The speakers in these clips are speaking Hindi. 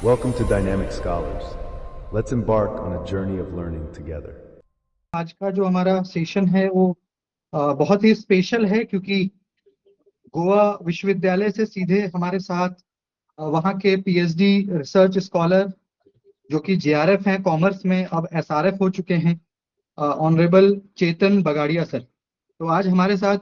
Welcome to Dynamic Scholars. Let's embark on a journey of learning together. आज का जो हमारा सेशन है वो बहुत ही स्पेशल है क्योंकि गोवा विश्वविद्यालय से सीधे हमारे साथ वहाँ के पीएचडी रिसर्च स्कॉलर जो कि जेआरएफ हैं कॉमर्स में, अब एसआरएफ हो चुके हैं, ऑनरेबल चेतन बगाड़िया सर। तो आज हमारे साथ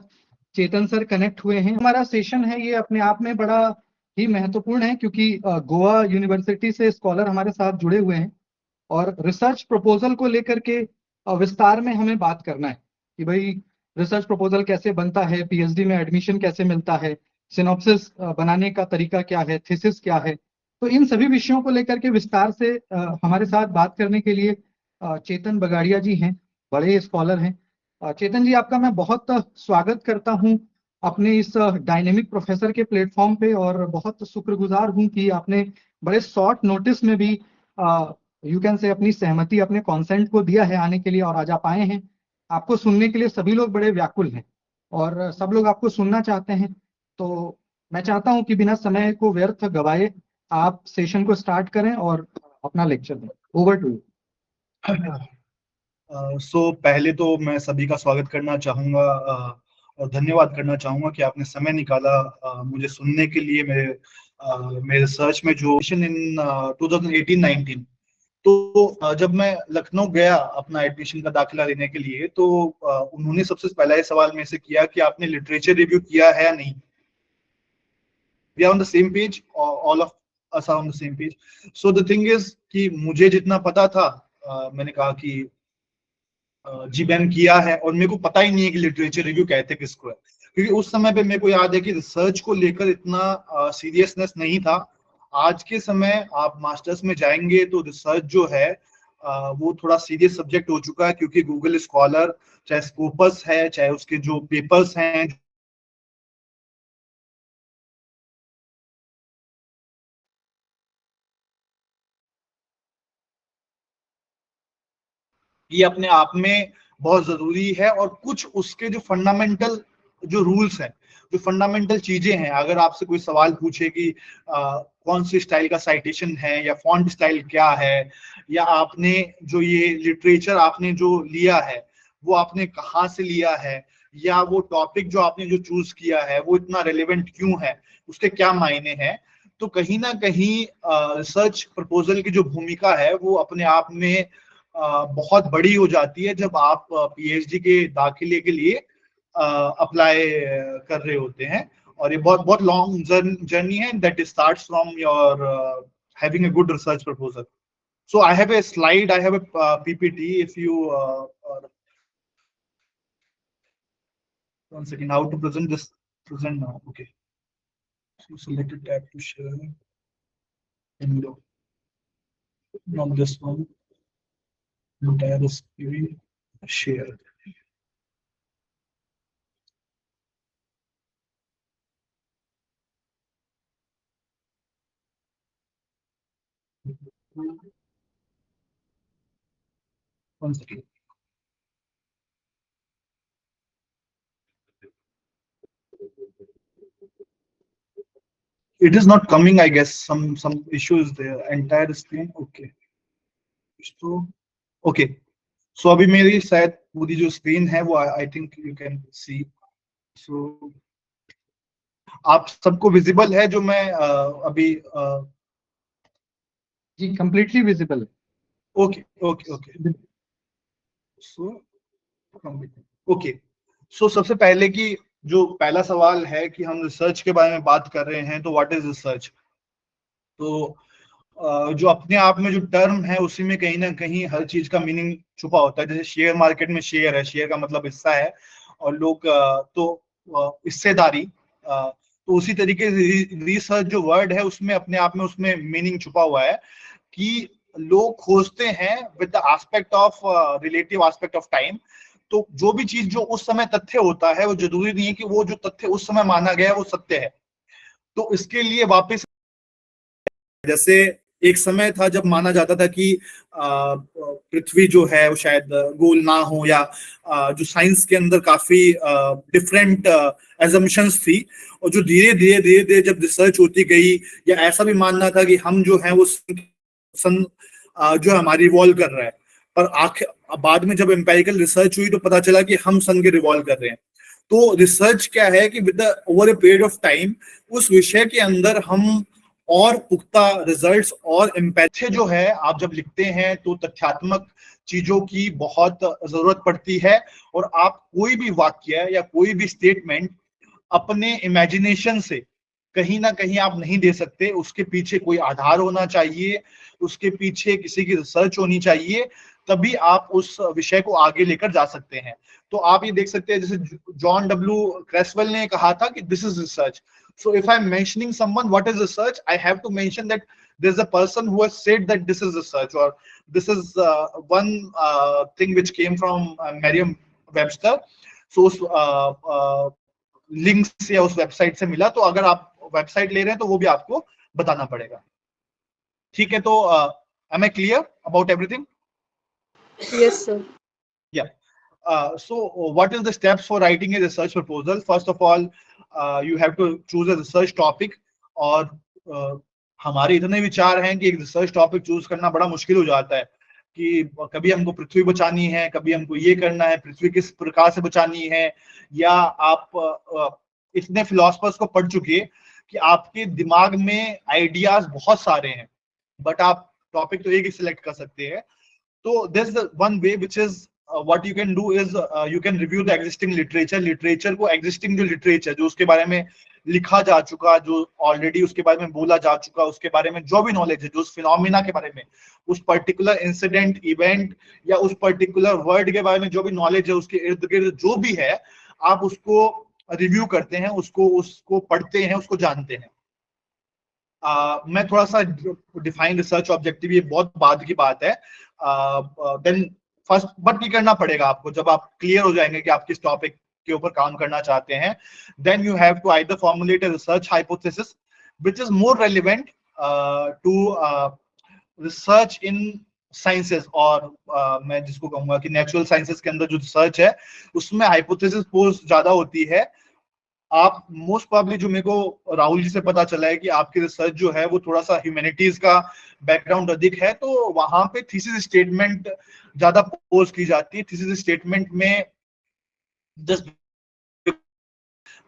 चेतन सर कनेक्ट हुए हैं। हमारा सेशन है ये अपने आप में बड़ा ही महत्वपूर्ण है क्योंकि गोवा यूनिवर्सिटी से स्कॉलर हमारे साथ जुड़े हुए हैं और रिसर्च प्रपोजल को लेकर के विस्तार में हमें बात करना है कि भाई रिसर्च प्रपोजल कैसे बनता है, पीएचडी में एडमिशन कैसे मिलता है, सिनॉप्सिस बनाने का तरीका क्या है, थीसिस क्या है। तो इन सभी विषयों को लेकर के विस्तार से हमारे साथ बात करने के लिए चेतन बगाड़िया जी हैं, बड़े स्कॉलर हैं। चेतन जी, आपका मैं बहुत स्वागत करता हूं अपने इस डायनेमिक प्रोफेसर के प्लेटफॉर्म पे और बहुत शुक्रगुजार हूं कि आपने बड़े शॉर्ट नोटिस में भी यू कैन से अपनी सहमति, अपने कॉन्सेंट को दिया है आने के लिए और आज आप आए हैं। आपको सुनने के लिए सभी लोग बड़े व्याकुल हैं और सब लोग आपको सुनना चाहते हैं। तो मैं चाहता हूं कि बिना समय को व्यर्थ गवाए आप सेशन को स्टार्ट करें और अपना लेक्चर दें। Over to you. पहले तो मैं सभी का स्वागत करना चाहूँगा और धन्यवाद करना चाहूँगा कि आपने समय निकाला मुझे सुनने के लिए। मेरे रिसर्च में जो इन 2018-19 तो जब मैं लखनऊ गया अपना एडमिशन का दाखिला लेने के लिए तो उन्होंने सबसे पहला ये सवाल मेरे से किया कि आपने लिटरेचर रिव्यू किया है या नहीं। We are on the same page, all of us are on the same page. So the thing is कि मुझे जितना पता था मैंने कहा कि जी मैम किया है और मेरे को पता ही नहीं है कि लिटरेचर रिव्यू कहते किसको है, क्योंकि उस समय पे मेरे को याद है कि रिसर्च को लेकर इतना सीरियसनेस नहीं था। आज के समय आप मास्टर्स में जाएंगे तो रिसर्च जो है वो थोड़ा सीरियस सब्जेक्ट हो चुका है, क्योंकि गूगल स्कॉलर चाहे स्कोपस है चाहे उसके जो पेपर्स हैं ये अपने आप में बहुत जरूरी है। और कुछ उसके जो फंडामेंटल जो रूल्स हैं, जो फंडामेंटल चीजें हैं, अगर आपसे कोई सवाल पूछे कि कौन सी स्टाइल का साइटेशन है या फॉन्ट स्टाइल क्या है, या आपने जो ये लिटरेचर आपने जो लिया है वो आपने कहाँ से लिया है, या वो टॉपिक जो आपने जो चूज किया है वो इतना रेलेवेंट क्यों है, उसके क्या मायने हैं, तो कहीं ना कहीं रिसर्च प्रपोजल की जो भूमिका है वो अपने आप में बहुत बड़ी हो जाती है जब आप पीएचडी के दाखिले के लिए अप्लाई कर रहे होते हैं। और ये बहुत बहुत लॉन्ग जर्नी है that starts from your having a good research proposal. So I have a slide, I have a PPT. If you one second, how to present this? Present now. Okay. So select a tab to share. Window. Not this one. Entire screen. Share. One second. It is not coming, I guess. Some issues there. Entire screen. Okay. So okay. So अभी मेरी शायद पूरी जो स्क्रीन है वो I think you can see. So आप सबको विजिबल है जो मैं अभी जी कंप्लीटली विजिबल है। Okay okay okay. So okay. So सबसे पहले की जो पहला सवाल है कि हम रिसर्च के बारे में बात कर रहे हैं, तो व्हाट इज रिसर्च। तो जो अपने आप में जो टर्म है उसी में कहीं ना कहीं हर चीज का मीनिंग छुपा होता है। जैसे शेयर मार्केट में शेयर है, शेयर का मतलब हिस्सा है, और लोग हिस्सेदारी, तो उसी तरीके से रिसर्च जो वर्ड है उसमें अपने आप में उसमें मीनिंग छुपा हुआ है कि लोग खोजते हैं with the aspect of relative aspect of time. तो जो भी चीज जो उस समय तथ्य होता है वो जरूरी नहीं है कि वो जो तथ्य उस समय माना गया है वो सत्य है। तो इसके लिए वापस जैसे एक समय था जब माना जाता था कि पृथ्वी जो है वो शायद गोल ना हो, या जो साइंस के अंदर काफी डिफरेंट एजम्पशंस थी, और जो धीरे धीरे धीरे धीरे जब रिसर्च होती गई, या ऐसा भी मानना था कि हम जो है वो सन जो है हमारी रिवॉल्व कर रहा है, पर आखिर बाद में जब एम्पेरिकल रिसर्च हुई तो पता चला कि हम सन के रिवॉल्व कर रहे हैं। तो रिसर्च क्या है कि with over a period of time उस विषय के अंदर हम और पुख्ता रिजल्ट्स और एम्पैथी जो है, आप जब लिखते हैं तो तथ्यात्मक चीजों की बहुत जरूरत पड़ती है, और आप कोई भी वाक्य या कोई भी स्टेटमेंट अपने इमेजिनेशन से कहीं ना कहीं आप नहीं दे सकते। उसके पीछे कोई आधार होना चाहिए, उसके पीछे किसी की रिसर्च होनी चाहिए, तभी आप उस विषय को आगे लेकर जा सकते हैं। तो आप ये देख सकते हैं, जैसे जॉन डब्ल्यू क्रेसवेल ने कहा था कि this is research. So if I'm mentioning someone, what is research? I have to mention that there's a person who has said that this is research, or this is one thing which came from Merriam-Webster. So उस लिंक से या उस वेबसाइट से मिला, तो अगर आप वेबसाइट ले रहे हैं तो वो भी आपको बताना पड़ेगा। ठीक है, तो am I clear about everything? Yes, sir. Yeah. So what is the steps for writing a research proposal? First of all, you have to choose a research topic. और हमारे इतने विचार हैं कि एक रिसर्च टॉपिक चूज करना बड़ा मुश्किल हो जाता है, कि कभी हमको पृथ्वी बचानी है, कभी हमको ये करना है, पृथ्वी किस प्रकार से बचानी है, या आप इतने फिलोसफर्स को पढ़ चुके कि आपके दिमाग में आइडियाज बहुत सारे हैं, बट आप टॉपिक तो एक ही सिलेक्ट कर सकते हैं। तो this is one way which is what you can do is you can review the existing literature को, existing जो literature जो उसके बारे में लिखा जा चुका, जो ऑलरेडी उसके बारे में बोला जा चुका, उसके बारे में जो भी नॉलेज है, जो उस फिनोमिना के बारे में, उस पर्टिकुलर इंसिडेंट इवेंट या उस पर्टिकुलर वर्ड के बारे में जो भी नॉलेज है, उसके इर्द गिर्द जो भी है, आप उसको रिव्यू करते हैं, उसको पढ़ते हैं, उसको जानते हैं। मैं थोड़ा सा डिफाइन रिसर्च ऑब्जेक्टिव, ये बहुत बाद की बात है। देन फर्स्ट बट ये करना पड़ेगा आपको, जब आप क्लियर हो जाएंगे कि आप किस टॉपिक के ऊपर काम करना चाहते हैं, then you have to either formulate a research hypothesis which is more relevant to research in sciences, और मैं जिसको कहूंगा कि नेचुरल साइंसेस के अंदर जो रिसर्च है उसमें हाइपोथेसिस पोस्ट ज्यादा होती है। आप मोस्ट प्रॉब्ली, जो मेरे को राहुल जी से पता चला है कि आपकी रिसर्च जो है वो थोड़ा सा ह्यूमैनिटीज का बैकग्राउंड अधिक है, तो वहां पे थीसिस स्टेटमेंट ज्यादा पोज की जाती है। थीसिस स्टेटमेंट में जस्ट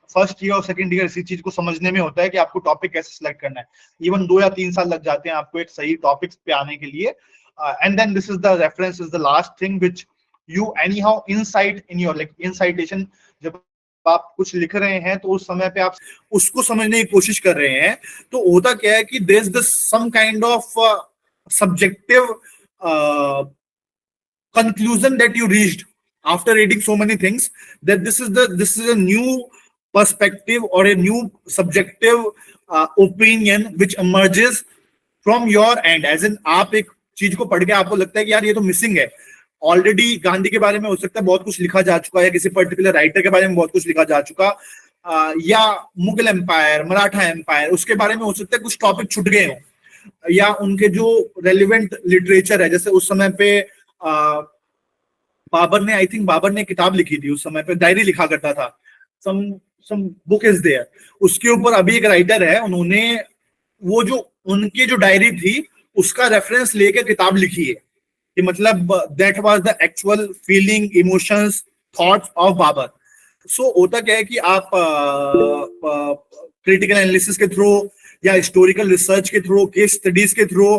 फर्स्ट ईयर और सेकंड ईयर इसी चीज को समझने में होता है कि आपको टॉपिक कैसे सिलेक्ट करना है। इवन 2 या 3 साल लग जाते हैं आपको एक सही टॉपिक पे आने के लिए। And then this is the reference, is the last thing which you anyhow insight in your, like incitation, जब आप कुछ लिख रहे हैं तो उस समय पे आप उसको समझने की कोशिश कर रहे हैं, तो होता क्या है कि there is this some kind of subjective conclusion that you reached after reading so many things, that this is a new perspective or a new subjective opinion which emerges from your end, as in आप एक चीज को पढ़ के आपको लगता है कि यार ये तो मिसिंग है। ऑलरेडी गांधी के बारे में हो सकता है बहुत कुछ लिखा जा चुका है, किसी पर्टिकुलर राइटर के बारे में बहुत कुछ लिखा जा चुका, या मुगल एम्पायर, मराठा एम्पायर, उसके बारे में हो सकता है कुछ टॉपिक छूट गए हो, या उनके जो रेलिवेंट लिटरेचर है, जैसे उस समय पे बाबर ने, आई थिंक बाबर ने किताब लिखी थी उस समय पे, डायरी लिखा करता था, सम बुक इज देयर, उसके ऊपर अभी एक राइटर है, उन्होंने वो जो उनकी जो डायरी थी उसका रेफरेंस लेके किताब लिखी है, कि मतलब that was the actual feeling, emotions, thoughts of Babur. So होता क्या है कि आप क्रिटिकल एनालिसिस के थ्रू या हिस्टोरिकल रिसर्च के थ्रू, केस स्टडीज के थ्रू,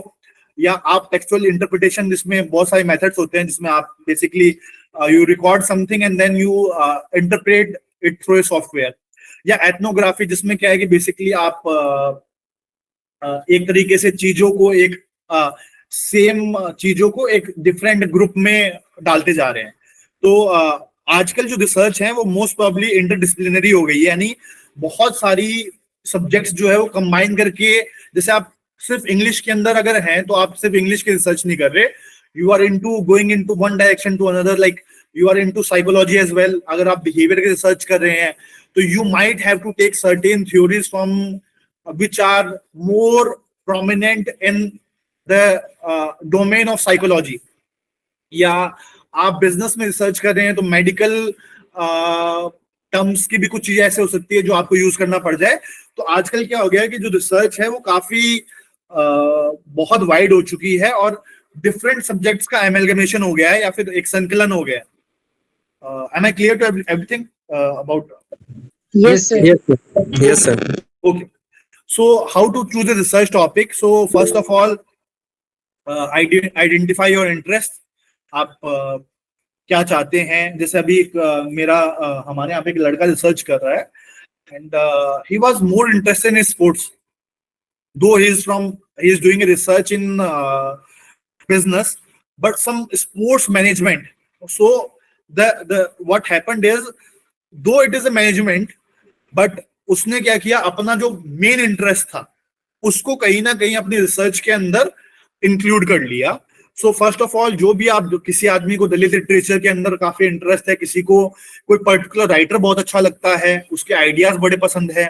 या आप टेक्सचुअल इंटरप्रिटेशन, जिसमें बहुत सारे मेथड्स होते हैं, जिसमें आप basically you record something and then you interpret it through a software, या एथनोग्राफी, जिसमें क्या है कि बेसिकली आप एक तरीके से चीजों को, एक सेम चीजों को एक डिफरेंट ग्रुप में डालते जा रहे हैं। तो आजकल जो रिसर्च है वो मोस्ट प्रोबेबली इंटरडिसिप्लिनरी हो गई है, यानी बहुत सारी सब्जेक्ट्स जो है वो कंबाइन करके, जैसे आप सिर्फ इंग्लिश के अंदर अगर हैं तो आप सिर्फ इंग्लिश की रिसर्च नहीं कर रहे, you are into going into one direction to another, like you are into psychology as well. अगर आप बिहेवियर की रिसर्च कर रहे हैं तो you might have to take certain theories from which are more prominent in the domain of psychology, या आप बिजनेस में रिसर्च कर रहे हैं तो मेडिकल टर्म्स की भी कुछ चीजें ऐसे हो सकती है जो आपको यूज करना पड़ जाए। तो आजकल क्या हो गया है कि जो रिसर्च है वो काफी बहुत वाइड हो चुकी है और डिफरेंट सब्जेक्ट्स का एमलगमेशन हो गया है या फिर एक संकलन हो गया है। Am I clear to everything about? Yes, sir. Yes, sir. Yes, sir. Okay. So how to choose a research topic? So first of all, identify your interest. आप क्या चाहते हैं? जैसे अभी एक हमारे यहाँ पे एक लड़का रिसर्च कर रहा है and he was more interested in sports, though he is doing a research in business, but some sports management. So the what happened is, though it is a management, but उसने क्या किया, अपना जो मेन इंटरेस्ट था उसको कहीं ना कहीं अपनी रिसर्च के अंदर इंक्लूड कर लिया। सो फर्स्ट ऑफ ऑल, जो भी आप किसी आदमी को दलित लिटरेचर के अंदर काफी इंटरेस्ट है, किसी को कोई पर्टिकुलर राइटर बहुत अच्छा लगता है, उसके आइडियाज बड़े पसंद है,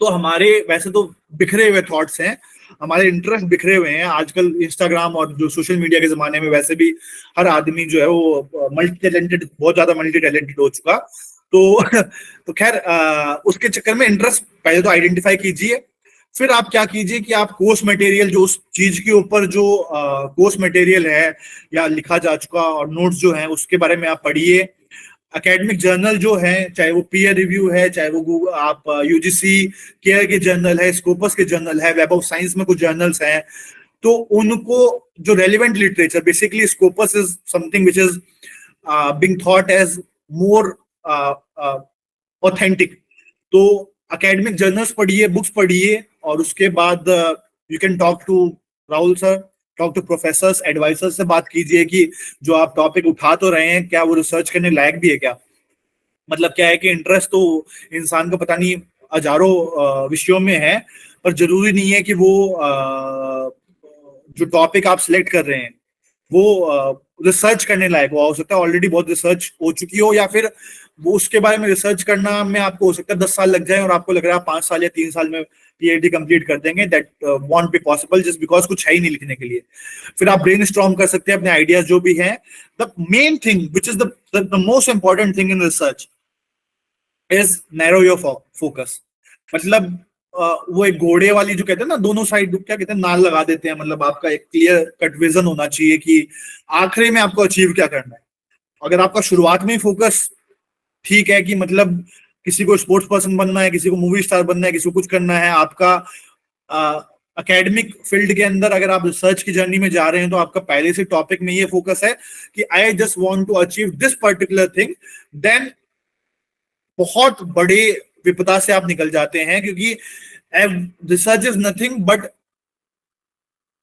तो हमारे वैसे तो बिखरे हुए थॉट्स हैं, हमारे इंटरेस्ट बिखरे हुए हैं। आजकल इंस्टाग्राम और जो सोशल मीडिया के जमाने में वैसे भी हर आदमी जो है वो मल्टी टैलेंटेड, बहुत ज्यादा मल्टी टैलेंटेड हो चुका। तो खैर उसके चक्कर में इंटरेस्ट पहले तो आइडेंटिफाई कीजिए, फिर आप क्या कीजिए कि आप कोर्स मटेरियल, जो उस चीज के ऊपर जो कोर्स मटेरियल है या लिखा जा चुका और नोट्स जो हैं उसके बारे में आप पढ़िए। एकेडमिक जर्नल जो है, चाहे वो पीयर रिव्यू है, चाहे वो आप यूजीसी केयर के जर्नल है, स्कोपस के जर्नल है, वेब ऑफ साइंस में कुछ जर्नल्स हैं, तो उनको जो relevant literature, basically Scopus is something which is being thought as more authentic. तो एकेडमिक जर्नल्स पढ़िए, बुक्स पढ़िए, और उसके बाद you can talk to Rahul sir, talk to professors, advisors से बात कीजिए कि जो आप टॉपिक उठा तो रहे हैं, क्या वो रिसर्च करने लायक भी है क्या। मतलब क्या है कि इंटरेस्ट तो इंसान का पता नहीं हजारों विषयों में है, पर जरूरी नहीं है कि वो जो टॉपिक आप सिलेक्ट कर रहे हैं वो रिसर्च करने लायक हो सकता है ऑलरेडी बहुत रिसर्च हो चुकी हो, या फिर वो उसके बारे में रिसर्च करना में आपको हो सकता है 10 साल लग जाए और आपको लग रहा है 5 साल या 3 साल में पीएचडी कंप्लीट कर देंगे। That want be possible just because कुछ है ही नहीं लिखने के लिए। फिर आप ब्रेनस्टॉर्म कर सकते हैं अपने आइडियाज जो भी हैं। The main thing which is the most important thing in research is narrow your focus. मतलब वो एक घोड़े वाली जो कहते हैं ना, दोनों साइड क्या कहते हैं, नाल लगा देते हैं। मतलब आपका एक क्लियर कट विजन होना चाहिए कि आखिरी में आपको अचीव क्या करना है। अगर आपका शुरुआत में फोकस ठीक है कि मतलब किसी को स्पोर्ट्स पर्सन बनना है, किसी को मूवी स्टार बनना है, किसी को कुछ करना है, आपका एकेडमिक फील्ड के अंदर अगर आप रिसर्च की जर्नी में जा रहे हैं तो आपका पहले से टॉपिक में ये फोकस है कि I just want to achieve this particular thing, then बहुत बड़े विपदा से आप निकल जाते हैं। क्योंकि रिसर्च इज नथिंग बट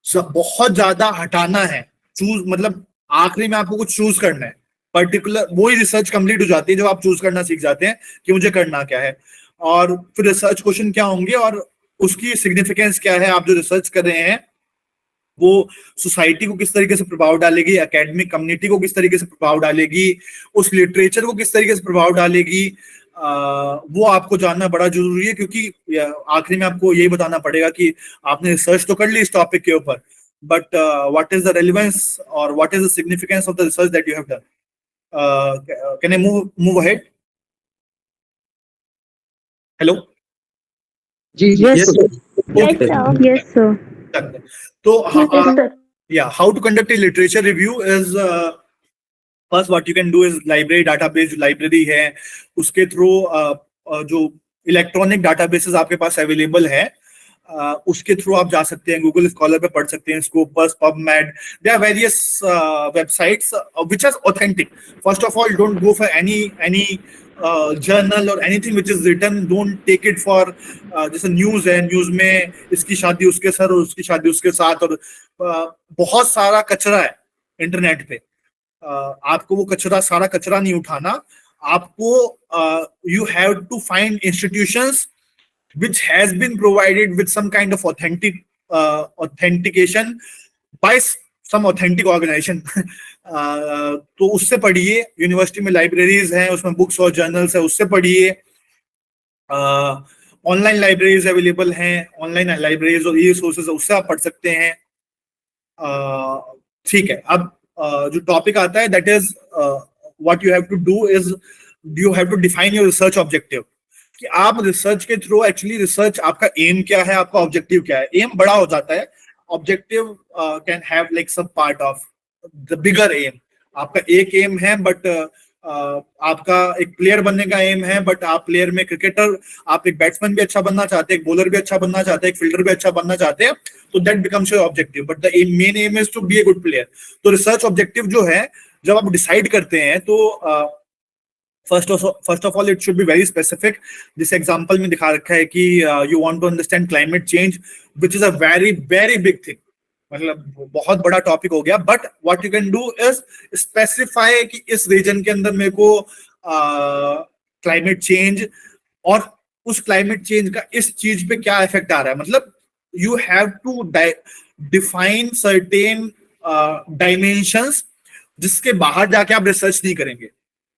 बहुत ज्यादा हटाना है, चूज, मतलब आखिरी में आपको कुछ चूज करना है पर्टिकुलर, वही रिसर्च कंप्लीट हो जाती है जब आप चूज करना सीख जाते हैं कि मुझे करना क्या है। और फिर रिसर्च क्वेश्चन क्या होंगे और उसकी सिग्निफिकेंस क्या है, आप जो रिसर्च कर रहे हैं वो सोसाइटी को किस तरीके से प्रभाव डालेगी, एकेडमिक कम्युनिटी को किस तरीके से प्रभाव डालेगी, उस लिटरेचर को किस तरीके से प्रभाव डालेगी, वो आपको जानना बड़ा जरूरी है। क्योंकि आखिरी में आपको यही बताना पड़ेगा कि आपने रिसर्च तो कर ली इस टॉपिक के ऊपर, but what is the relevance और what is the significance of the research that you have done. Can I move ahead? Hello जी Yes, sir. Okay. Yes, sir. तो Yes, sir. yeah, how to conduct a literature review is first what you can do is library database, library है उसके थ्रू जो इलेक्ट्रॉनिक डाटाबेसेस आपके पास अवेलेबल है उसके थ्रू आप जा सकते हैं, गूगल स्कॉलर पे पढ़ सकते हैं, Scopus, PubMed, there are various websites which are authentic. First of all, don't go for any journal और anything which is written, don't take it for, जैसे न्यूज है, न्यूज में इसकी शादी उसके सर और उसकी शादी उसके साथ, और बहुत सारा कचरा है इंटरनेट पे। आपको वो कचरा, सारा कचरा नहीं उठाना, आपको you have to find institutions which has been provided with some kind of authentication by some authentic organization। तो उससे पढ़िए, यूनिवर्सिटी में लाइब्रेरीज हैं उसमें बुक्स और जर्नल्स है, उससे पढ़िए। ऑनलाइन लाइब्रेरीज अवेलेबल हैं, ऑनलाइन लाइब्रेरीज और ई रिसोर्सेज उससे आप पढ़ सकते हैं। ठीक है, अब जो टॉपिक आता है that is what you have to do is you have to define your research objective, कि आप रिसर्च के थ्रू एक्चुअली रिसर्च आपका एम क्या है, आपका ऑब्जेक्टिव क्या है. एम बड़ा हो जाता है, objective can have like sub part of the bigger aim. आपका एक एम है बट आपका एक प्लेयर बनने का एम है, बट आप प्लेयर में क्रिकेटर, आप एक बैट्समैन भी अच्छा बनना चाहते हैं, एक बॉलर भी अच्छा बनना चाहते हैं, एक फील्डर भी अच्छा बनना चाहते हैं, तो that becomes your objective. But the main aim is to be a good player. तो रिसर्च ऑब्जेक्टिव जो है जब आप डिसाइड करते हैं तो first of all it should be very specific. जिस एग्जांपल में दिखा रखा है कि you want to understand climate change which is a very very big thing, मतलब बहुत बड़ा टॉपिक हो गया. But what you can do is specify कि इस रीजन के अंदर मेरे को क्लाइमेट चेंज और उस क्लाइमेट चेंज का इस चीज पे क्या इफेक्ट आ रहा है. मतलब you have to define certain dimensions जिसके बाहर जाके आप रिसर्च नहीं करेंगे.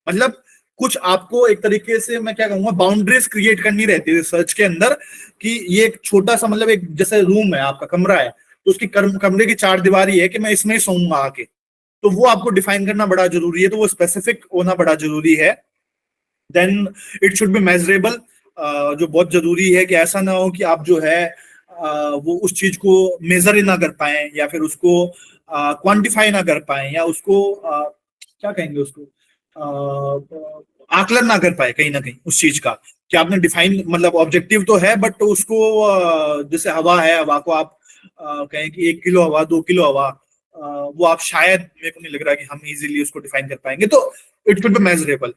मतलब कुछ आपको एक तरीके से मैं क्या कहूंगा बाउंड्रीज क्रिएट करनी रहती है रिसर्च के अंदर, कि ये एक छोटा सा मतलब एक जैसे रूम है, आपका कमरा है, तो उसकी कमरे की चार दीवारी है कि मैं इसमें ही सोऊंगा आके, तो वो आपको डिफाइन करना बड़ा जरूरी है, तो वो स्पेसिफिक होना बड़ा जरूरी है. Then it should be measurable, जो बहुत जरूरी है कि ऐसा ना हो कि आप जो है वो उस चीज को मेजर ही ना कर पाए, या फिर उसको क्वांटिफाई ना कर पाए, या उसको क्या कहेंगे उसको आकलन ना कर पाए कहीं ना कहीं उस चीज का, कि आपने डिफाइन मतलब ऑब्जेक्टिव तो है बट उसको जैसे हवा है, हवा को आप कहें कि 1 किलो हवा, 2 किलो हवा, वो आप शायद, मेरे को नहीं लग रहा कि हम इजीली उसको डिफाइन कर पाएंगे. तो it should be measurable,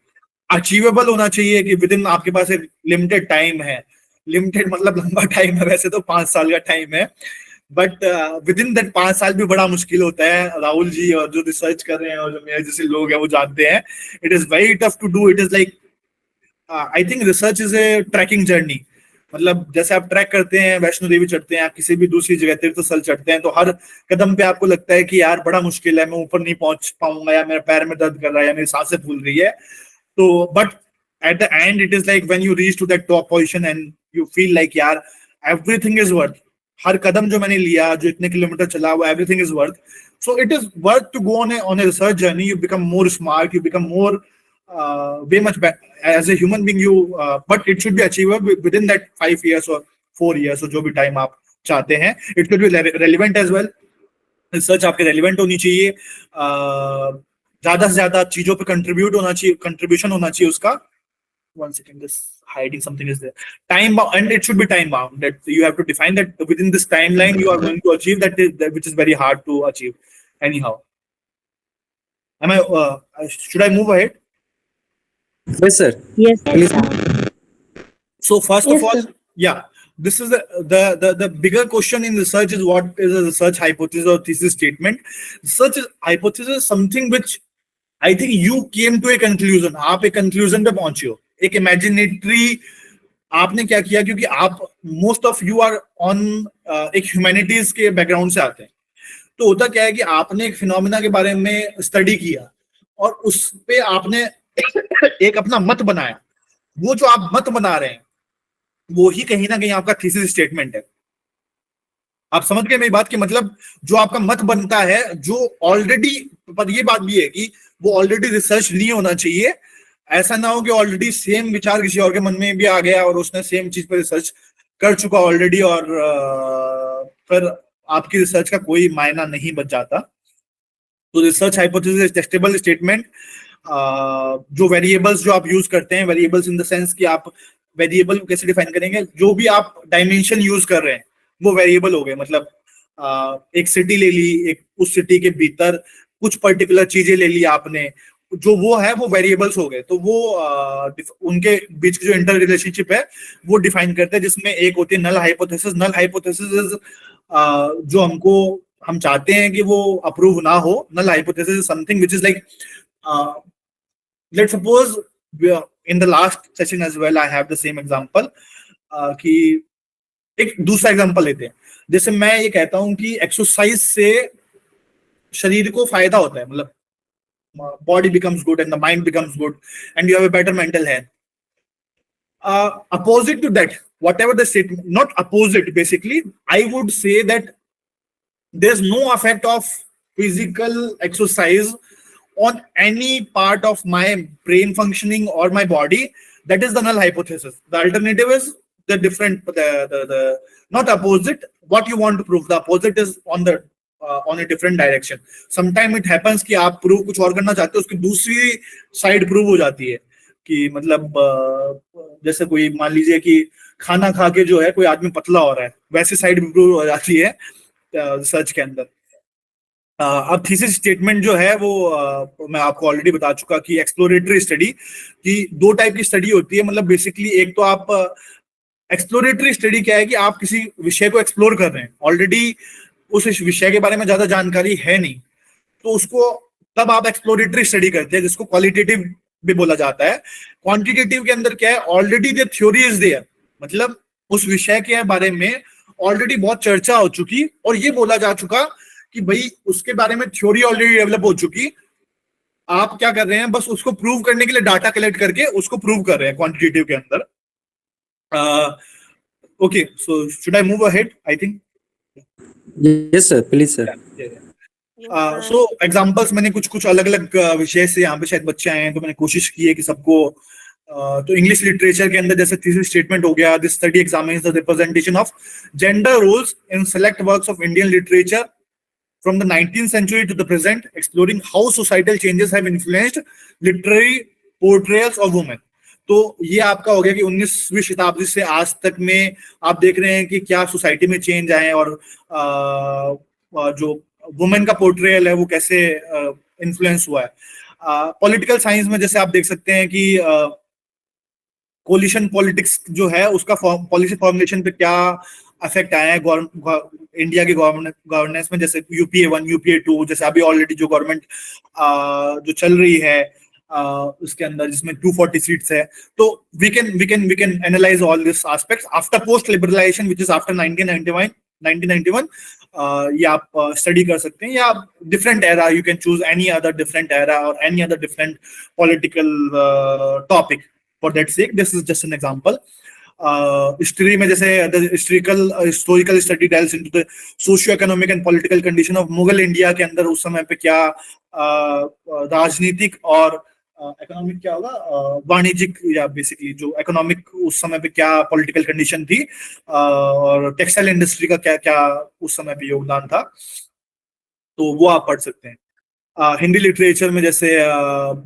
achievable होना चाहिए, कि विद इन आपके पास एक लिमिटेड टाइम है. लिमिटेड मतलब लंबा टाइम है, वैसे तो 5 साल का टाइम है, बट विद इन दैट 5 साल भी बड़ा मुश्किल होता है. राहुल जी और जो रिसर्च कर रहे हैं और जो मेरे जैसे लोग हैं वो जानते हैं, it is very tough to do. It is like I think research is a trekking journey. मतलब जैसे आप ट्रैक करते हैं, वैष्णो देवी चढ़ते हैं, आप किसी भी दूसरी जगह तीर्थ स्थल चढ़ते हैं, तो हर कदम पे आपको लगता है कि यार बड़ा मुश्किल है, मैं ऊपर नहीं पहुंच पाऊंगा, या मेरे पैर में दर्द कर रहा है, या मेरी सांसें फूल रही है. तो but at the end it is like when you reach to that top position and you feel like यार एवरीथिंग इज वर्थ. हर कदम जो मैंने लिया, जो इतने किलोमीटर चला, वो everything is worth. So it is worth to go on a research journey. You become more smart, you become more way much better as a human being. But it should be achievable within that 5 years or 4 years, or जो भी टाइम आप चाहते हैं. It should be relevant as well. Research आपके रेलिवेंट होनी चाहिए, ज्यादा से ज्यादा चीजों पे कंट्रीब्यूशन होना चाहिए उसका. One second, this hiding something is there. Time bound, and it should be time bound. That you have to define that within this timeline you are going to achieve that, which is very hard to achieve. Anyhow, should I move ahead? Yes, sir. Yes, Please. So first Yes, of all, sir. yeah, this is the bigger question in research is what is a research hypothesis or thesis statement. Research hypothesis is something which I think you came to a conclusion. आप एक conclusion पे पहुंचे हो, एक imaginary आपने क्या किया, क्योंकि आप most of you are on एक humanities के background से आते हैं. तो होता क्या है कि आपने एक फिनोमिना के बारे में स्टडी किया और उस पे आपने एक अपना मत बनाया. वो जो आप मत बना रहे हैं वो ही कहीं ना कहीं आपका थीसिस स्टेटमेंट है. आप समझ गए मेरी बात की, मतलब जो आपका मत बनता है, जो ऑलरेडी, पर ये बात भी है कि वो ऑलरेडी रिसर्च नहीं होना चाहिए. ऐसा ना हो कि ऑलरेडी सेम विचार किसी और के मन में भी आ गया और उसने सेम चीज पर रिसर्च कर चुका ऑलरेडी, और फिर आपकी रिसर्च का कोई मायना नहीं बच जाता. तो रिसर्च हाइपोथेसिस टेस्टेबल स्टेटमेंट, जो वेरिएबल्स जो आप यूज करते हैं, वेरिएबल्स इन द सेंस कि आप वेरिएबल कैसे डिफाइन करेंगे, जो भी आप डायमेंशन यूज कर रहे हैं वो वेरिएबल हो गए. मतलब एक सिटी ले ली, एक उस सिटी के भीतर कुछ पर्टिकुलर चीजें ले ली आपने, जो वो है वो वेरिएबल्स हो गए. तो वो उनके बीच की जो इंटर रिलेशनशिप है वो डिफाइन करते हैं, जिसमें एक होती है null hypothesis. Null hypothesis is जो हम चाहते हैं कि वो अप्रूव ना हो. Null hypothesis is something which is like, let's suppose in the last session as well I have the same example, कि एक दूसरा एग्जांपल लेते हैं. जैसे मैं ये कहता हूं कि एक्सरसाइज से शरीर को फायदा होता है, मतलब body becomes good and the mind becomes good and you have a better mental health. Opposite to that, whatever the statement, not opposite, basically I would say that there's no effect of physical exercise on any part of my brain functioning or my body. That is the null hypothesis. The alternative is the different, the not opposite. What you want to prove, the opposite is on a different direction. Sometime it happens कि आप प्रूव कुछ और करना चाहते हो, उसकी दूसरी साइड प्रूव हो जाती है कि मतलब जैसे कोई मान लीजिए कि खाना खा के जो है कोई आदमी पतला हो रहा है, वैसी साइड भी प्रूव हो जाती है रिसर्च के अंदर। अब थीसिस स्टेटमेंट जो है वो मैं आपको ऑलरेडी बता चुका कि एक्सप्लोरेटरी स्टडी की दो टाइप की स्टडी होती है। मतलब बेसिकली एक तो आप एक्सप्लोरेटरी स्टडी क्या है कि आप किसी विषय को एक्सप्लोर कर रहे हैं, ऑलरेडी उस विषय के बारे में ज्यादा जानकारी है नहीं, तो उसको तब आप एक्सप्लोरेटरी स्टडी करते हैं, जिसको क्वालिटेटिव भी बोला जाता है। क्वांटिटेटिव के अंदर क्या है, already the theory is there, मतलब उस विषय के बारे में ऑलरेडी बहुत चर्चा हो चुकी और ये बोला जा चुका कि भाई उसके बारे में थ्योरी ऑलरेडी डेवलप हो चुकी। आप क्या कर रहे हैं, बस उसको प्रूव करने के लिए डाटा कलेक्ट करके उसको प्रूव कर रहे हैं क्वांटिटेटिव के अंदर। Okay, so should I move ahead? I think Yes, sir. Please, sir. So examples मैंने कुछ अलग अलग विषय से, यहाँ पे शायद बच्चे आए हैं तो मैंने कोशिश की है कि सबको तो इंग्लिश लिटरेचर के अंदर जैसे थीसिस स्टेटमेंट हो गया, this study examines the representation of gender roles in select works of Indian literature from the 19th century to the present, exploring how societal changes have influenced literary portrayals of women। तो ये आपका हो गया कि 19वीं शताब्दी से आज तक में आप देख रहे हैं कि क्या सोसाइटी में चेंज आए और जो वुमेन का पोर्ट्रेयल है वो कैसे इन्फ्लुएंस हुआ है। पॉलिटिकल साइंस में जैसे आप देख सकते हैं कि कोलिशन पॉलिटिक्स जो है उसका पॉलिसी फॉर्मुलेशन पे क्या इफेक्ट आया है इंडिया के गवर्नेंस में, जैसे यूपीए 1, यूपीए 2, जैसे अभी ऑलरेडी जो गवर्नमेंट जो चल रही है उसके अंदर जिसमें 240 सीट्स है। तो we can analyse all this aspects after post liberalisation which is after 1991। ये आप स्टडी कर सकते हैं, या different era, you can choose any other different era और any other different political topic for that sake. This is just an example. History में जैसे historical study deals into the socio economic and political condition of Mughal India के अंदर उस समय पे क्या राजनीतिक और इकोनॉमिक क्या होगा, वाणिज्यिक, या बेसिकली जो इकोनॉमिक उस समय पे क्या पॉलिटिकल कंडीशन थी, और टेक्सटाइल इंडस्ट्री का क्या क्या उस समय पे योगदान था, तो वो आप पढ़ सकते हैं। हिंदी लिटरेचर में जैसे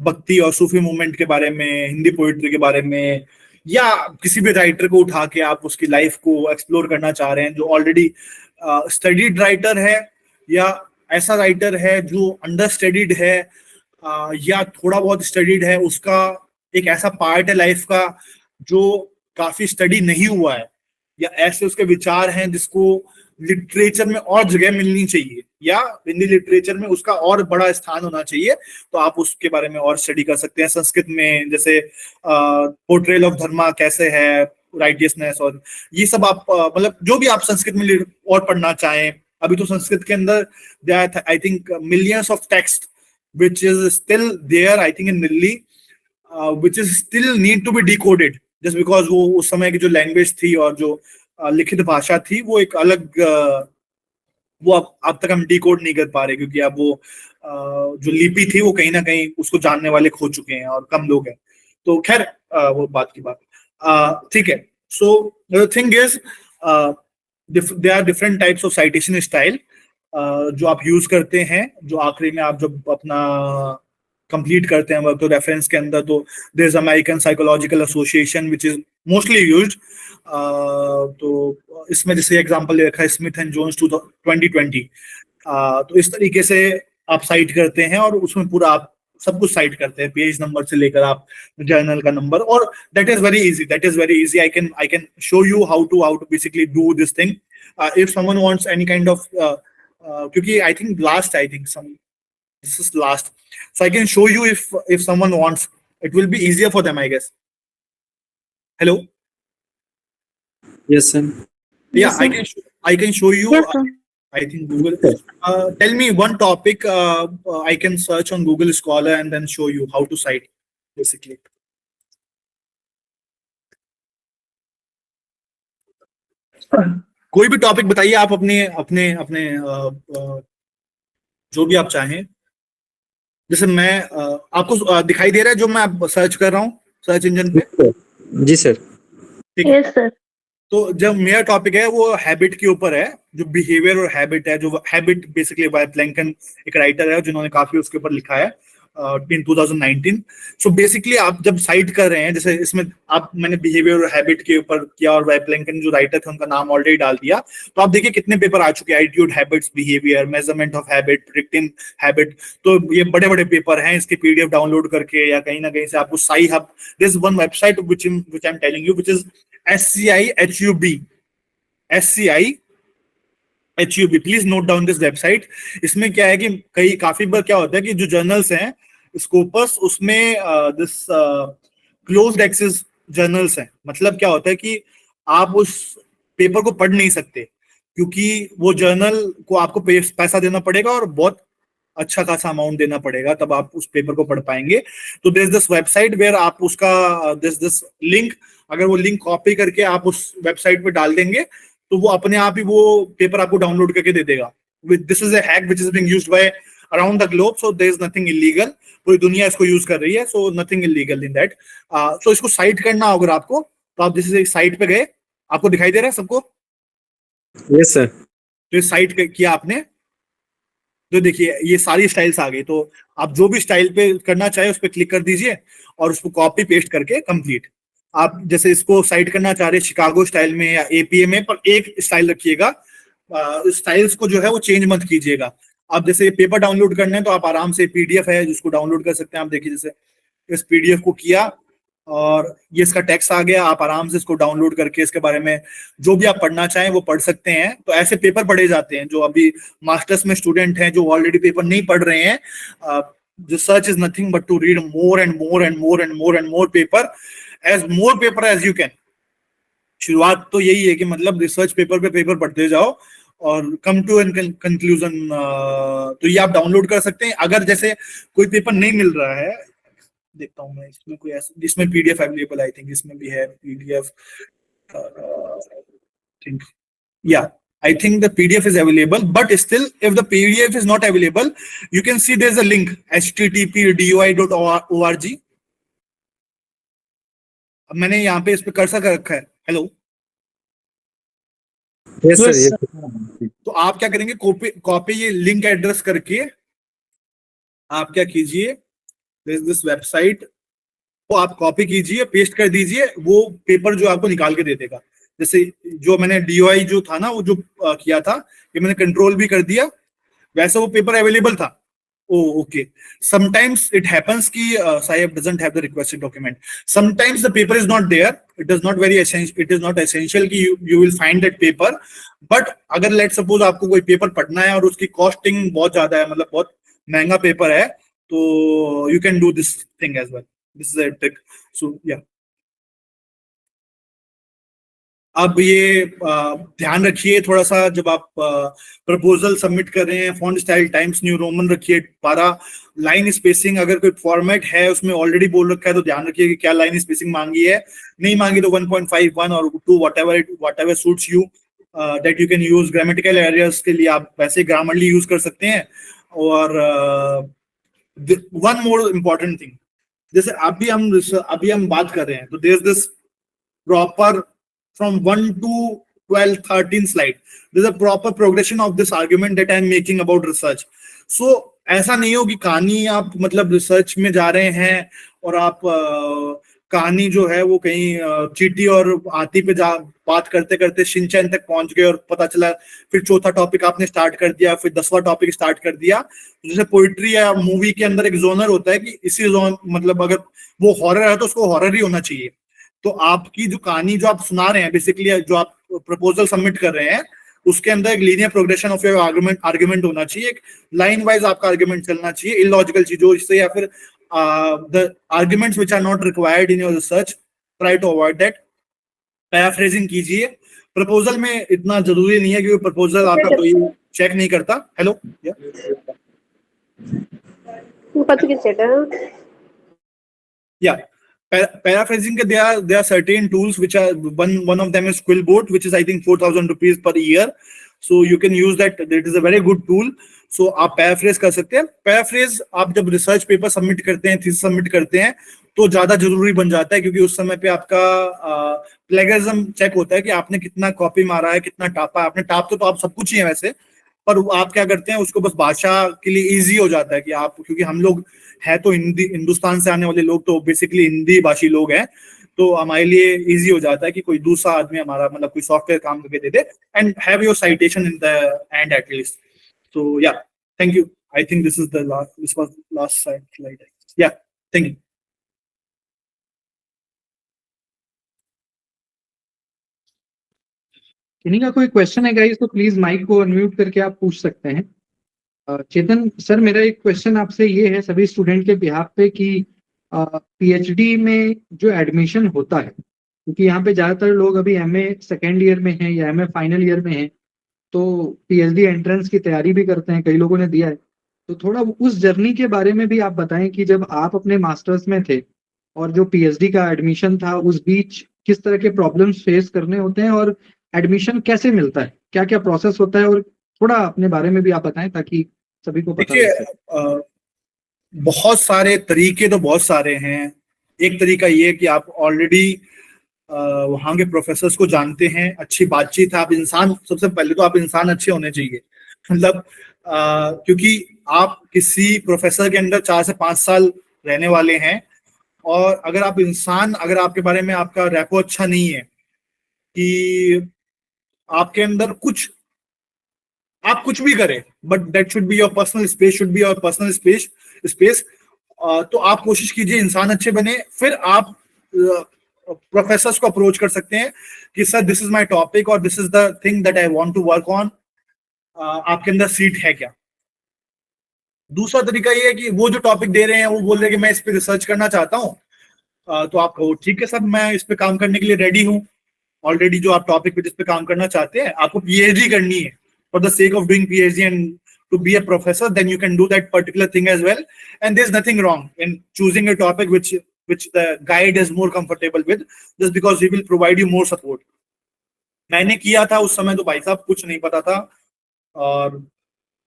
भक्ति और सूफी मूवमेंट के बारे में, हिंदी पोइट्री के बारे में, या किसी भी राइटर को उठा के आप उसकी लाइफ को एक्सप्लोर करना चाह रहे हैं जो ऑलरेडी स्टडीड राइटर है, या ऐसा राइटर है जो अंडर स्टडीड है या थोड़ा बहुत स्टडीड है, उसका एक ऐसा पार्ट है लाइफ का जो काफी स्टडी नहीं हुआ है, या ऐसे उसके विचार हैं जिसको लिटरेचर में और जगह मिलनी चाहिए, या हिंदी लिटरेचर में उसका और बड़ा स्थान होना चाहिए, तो आप उसके बारे में और स्टडी कर सकते हैं। संस्कृत में जैसे पोर्ट्रेल ऑफ धर्मा कैसे है, राइटियसनेस, और ये सब आप मतलब जो भी आप संस्कृत में और पढ़ना चाहें। अभी तो संस्कृत के अंदर I think millions of text which is still there, I think in Delhi, which is still need to be decoded, just because वो उस समय की जो लैंग्वेज थी और जो लिखित भाषा थी वो एक अलग वो अब तक हम डिकोड नहीं कर पा रहे, क्योंकि अब वो जो लिपि थी वो कहीं ना कहीं उसको जानने वाले खो चुके हैं और कम लोग हैं। तो खैर वो बात की बात, ठीक है। So the thing is there are different types of citation style जो आप यूज करते हैं, जो आखिरी में आप जब अपना कंप्लीट करते हैं वर्क, तो रेफरेंस के अंदर तो there is American Psychological Association which is mostly used. तो इसमें जैसे एग्जांपल ले रखा है स्मिथ एंड जोन्स 2020। तो इस तरीके से आप साइट करते हैं और उसमें पूरा आप सब कुछ साइट करते हैं, पेज नंबर से लेकर आप जर्नल का नंबर, और that is very easy. I can show you how to basically do this thing if someone wants any kind of क्योंकि I think this is last, so I can show you if someone wants, it will be easier for them, I guess. Hello? Yes, sir. Yeah, Yes, sir. I can show you. Yes, sir. I think Google. Tell me one topic I can search on Google Scholar and then show you how to cite, basically. कोई भी टॉपिक बताइए आप, अपने अपने अपने जो भी आप चाहें। जैसे मैं आपको दिखाई दे रहा है जो मैं सर्च कर रहा हूँ सर्च इंजन पे? जी सर। ठीक है। Yes, sir. तो जब मेरा टॉपिक है वो हैबिट के ऊपर है, जो बिहेवियर और हैबिट है, जो हैबिट बेसिकली बाय प्लैंकन एक राइटर है जिन्होंने काफी उसके ऊपर लिखा है इन 2019। सो बेसिकली आप जब साइट कर रहे हैं, जैसे इसमें आप मैंने बिहेवियर और हैबिट के ऊपर किया और बाय प्लैंकन जो राइटर थे उनका नाम ऑलरेडी डाल दिया, तो आप देखिए कितने पेपर आ चुके हैं, attitude habits, behaviour, measurement of habit, predicting habit. तो ये बड़े बड़े पेपर हैं, इसके पीडीएफ डाउनलोड करके या कहीं ना कहीं से आपको Sci Hub, this one website which I am telling you, which is SCIHUB, please note down this website. इसमें क्या है कि काफी बार क्या होता है कि जो जर्नल्स हैं स्कोपस, उसमें दिस क्लोज्ड एक्सेस जर्नल्स हैं। मतलब क्या होता है कि आप उस पेपर को पढ़ नहीं सकते, क्योंकि वो जर्नल को आपको पैसा देना पड़ेगा और बहुत अच्छा खासा अमाउंट देना पड़ेगा, तब आप उस पेपर को पढ़ पाएंगे। तो दिस दिस वेबसाइट वेयर आप उसका दिस लिंक, अगर वो लिंक कॉपी करके आप उस वेबसाइट पे डाल देंगे तो वो अपने आप ही वो पेपर आपको डाउनलोड करके दे देगा। This is a hack which is being used by around the globe, so there is nothing illegal. पूरी दुनिया इसको यूज कर रही है, so nothing illegal in that. So इसको साइट करना हो अगर आपको, तो आप जैसे साइट पे गए, आपको दिखाई दे रहा है सबको? Yes sir. तो इस साइट किया आपने, तो देखिए ये सारी स्टाइल्स आ गई। तो आप जो भी स्टाइल पे करना चाहे उस पर क्लिक कर दीजिए और उसको कॉपी पेस्ट करके कंप्लीट। आप जैसे इसको साइट करना चाह रहे शिकागो स्टाइल में या एपीए में, पर एक स्टाइल रखिएगा, स्टाइल्स को जो है वो चेंज मत कीजिएगा। आप जैसे पेपर डाउनलोड करने हैं तो आप आराम से, पीडीएफ है जिसको डाउनलोड कर सकते हैं आप। देखिए जैसे इस पीडीएफ को किया और ये इसका टेक्स्ट आ गया, आप आराम से इसको डाउनलोड करके इसके बारे में जो भी आप पढ़ना चाहें वो पढ़ सकते हैं। तो ऐसे पेपर पढ़े जाते हैं। जो अभी मास्टर्स में स्टूडेंट हैं जो ऑलरेडी पेपर नहीं पढ़ रहे हैं, research is nothing but to read more and more and more and more and more paper, as more paper as you can. शुरुआत तो यही है कि मतलब रिसर्च पेपर पे पेपर पढ़ते जाओ और कम टू एन कंक्लूजन। तो ये आप डाउनलोड कर सकते हैं। अगर जैसे कोई पेपर नहीं मिल रहा है, देखता हूँ मैं इसमें कोई ऐसा जिसमें पीडीएफ अवेलेबल, आई थिंक इसमें भी है पीडीएफ, थिंक या I think the PDF is available, but still if the PDF is not available, you can see there's a link http://doi.org। अब मैंने यहाँ पे इस पे कर्सर कर रखा है। Hello, yes sir. Yes, तो आप क्या करेंगे, कॉपी ये लिंक एड्रेस करके आप क्या कीजिए, दिस वेबसाइट वो आप कॉपी कीजिए, पेस्ट कर दीजिए, वो पेपर जो आपको निकाल के दे देगा। जैसे जो मैंने डीओआई जो था ना वो जो किया था, ये मैंने कंट्रोल भी कर दिया, वैसे वो पेपर अवेलेबल था। ओके, समटाइम्स इट हैपेंस कि साहिब doesn't have the requested document, sometimes the paper is not there, it is not very essential, it is not essential कि you will find that paper. But अगर लेट सपोज आपको कोई पेपर पढ़ना है और उसकी कॉस्टिंग बहुत ज्यादा है, मतलब बहुत महंगा पेपर है, तो you can do this thing as well. This is a trick. So yeah अब ये ध्यान रखिए थोड़ा सा, जब आप प्रपोजल सबमिट कर रहे हैं, font style times new Roman रखिए, 12 लाइन स्पेसिंग, अगर कोई फॉर्मेट है उसमें ऑलरेडी बोल रखा है तो ध्यान रखिए कि क्या लाइन स्पेसिंग मांगी है। नहीं मांगी तो 1.51 और 2 whatever suits you that you can use। Grammatical areas के लिए आप वैसे ग्रामरली यूज कर सकते हैं। और वन मोर इम्पॉर्टेंट थिंग, जैसे अभी हम बात कर रहे हैं, तो there is this proper from 1 to 12 13 slide, there's a proper progression of this argument that I am making about research। so ऐसा नहीं हो कि कहानी आप मतलब रिसर्च में जा रहे हैं और आप कहानी जो है वो कहीं चीटी और हाथी पे जा बात करते करते शिनचैन तक पहुंच गए और पता चला फिर चौथा टॉपिक आपने स्टार्ट कर दिया, फिर 10वां टॉपिक स्टार्ट कर दिया। जैसे पोइट्री या मूवी के अंदर एक जोनर होता है कि इसी जोन, मतलब अगर वो हॉरर है तो उसको हॉरर ही होना चाहिए। तो आपकी जो कहानी जो आप सुना रहे हैं, बेसिकली जो आप प्रपोजल सबमिट कर रहे हैं, उसके अंदर एक linear progression of your argument होना चाहिए, एक लाइन वाइज आपका आर्गुमेंट चलना चाहिए, इलॉजिकल चीजों इससे, या फिर the arguments which are not required in your research, try to avoid that. Paraphrasing कीजिए। प्रपोजल में इतना जरूरी नहीं है क्योंकि प्रपोजल आपका कोई चेक नहीं करता। हेलो, या paraphrasing ke there are certain tools which are one of them is Quillbot, which is I think 4,000 rupees per year, so you can use that. That is a very good tool. So आप पैराफ्रेज कर सकते हैं. पैराफ्रेज आप जब रिसर्च पेपर सबमिट करते हैं, थीसिस सबमिट करते हैं, तो ज्यादा जरूरी बन जाता है, क्योंकि उस समय पे आपका प्लेगरिज्म चेक होता है कि आपने कितना कॉपी मारा है, कितना टापा है. आपने टाप तो आप सब कुछ ही है वैसे, पर आप क्या करते हैं उसको बस भाषा के लिए इजी हो जाता है कि आप, क्योंकि हम लोग है तो हिंदुस्तान से आने वाले लोग तो बेसिकली हिंदी भाषी लोग हैं, तो हमारे लिए इजी हो जाता है कि कोई दूसरा आदमी हमारा मतलब कोई सॉफ्टवेयर काम करके दे दे and have your citation in the end at least. So yeah, thank you. I think this was last slide. Yeah, thank you. किन्हीं का कोई क्वेश्चन है गाइस तो प्लीज माइक को अनम्यूट करके आप पूछ सकते हैं. चेतन सर, मेरा एक क्वेश्चन आपसे ये है सभी स्टूडेंट के बिहाफ पे कि पीएचडी में जो एडमिशन होता है, क्योंकि यहाँ पे ज्यादातर लोग अभी एमए सेकेंड ईयर में हैं या एमए फाइनल ईयर में हैं, तो पीएचडी एंट्रेंस की तैयारी भी करते हैं, कई लोगों ने दिया है. तो थोड़ा उस जर्नी के बारे में भी आप बताएं कि जब आप अपने मास्टर्स में थे और जो पीएचडी का एडमिशन था, उस बीच किस तरह के प्रॉब्लम्स फेस करने होते हैं और एडमिशन कैसे मिलता है, क्या क्या प्रोसेस होता है, और थोड़ा अपने बारे में भी आप बताएं ताकि सभी को पता लगे. बहुत सारे तरीके तो बहुत सारे हैं. एक तरीका ये कि आप ऑलरेडी वहां के प्रोफेसर्स को जानते हैं, अच्छी बातचीत है, आप इंसान, सबसे पहले तो आप इंसान अच्छे होने चाहिए, मतलब क्योंकि आप किसी प्रोफेसर के अंदर 4 से 5 साल रहने वाले हैं, और अगर आप इंसान, अगर आपके बारे में आपका रैपो अच्छा नहीं है कि आपके अंदर कुछ, आप कुछ भी करें, but that should be your personal space, should be your personal space. तो आप कोशिश कीजिए इंसान अच्छे बने, फिर आप प्रोफेसर्स को अप्रोच कर सकते हैं कि sir this is my topic और this is the thing that I want to work on, आपके अंदर सीट है क्या. दूसरा तरीका ये है कि वो जो टॉपिक दे रहे हैं वो बोल रहे हैं कि मैं इस पे रिसर्च करना चाहता हूँ, तो आप कहो ठीक है सर, मैं इस पे काम करने के लिए रेडी हूँ. ऑलरेडी जो आप टॉपिक पे जिस पे काम करना चाहते हैं, आपको पीएचडी करनी है for the sake of doing PhD and to be a professor, then you can do that particular thing as well, and there's nothing wrong in choosing a topic which the guide is more comfortable with, just because he will provide you more support. मैंने किया था उस समय, तो भाई साहब कुछ नहीं पता था और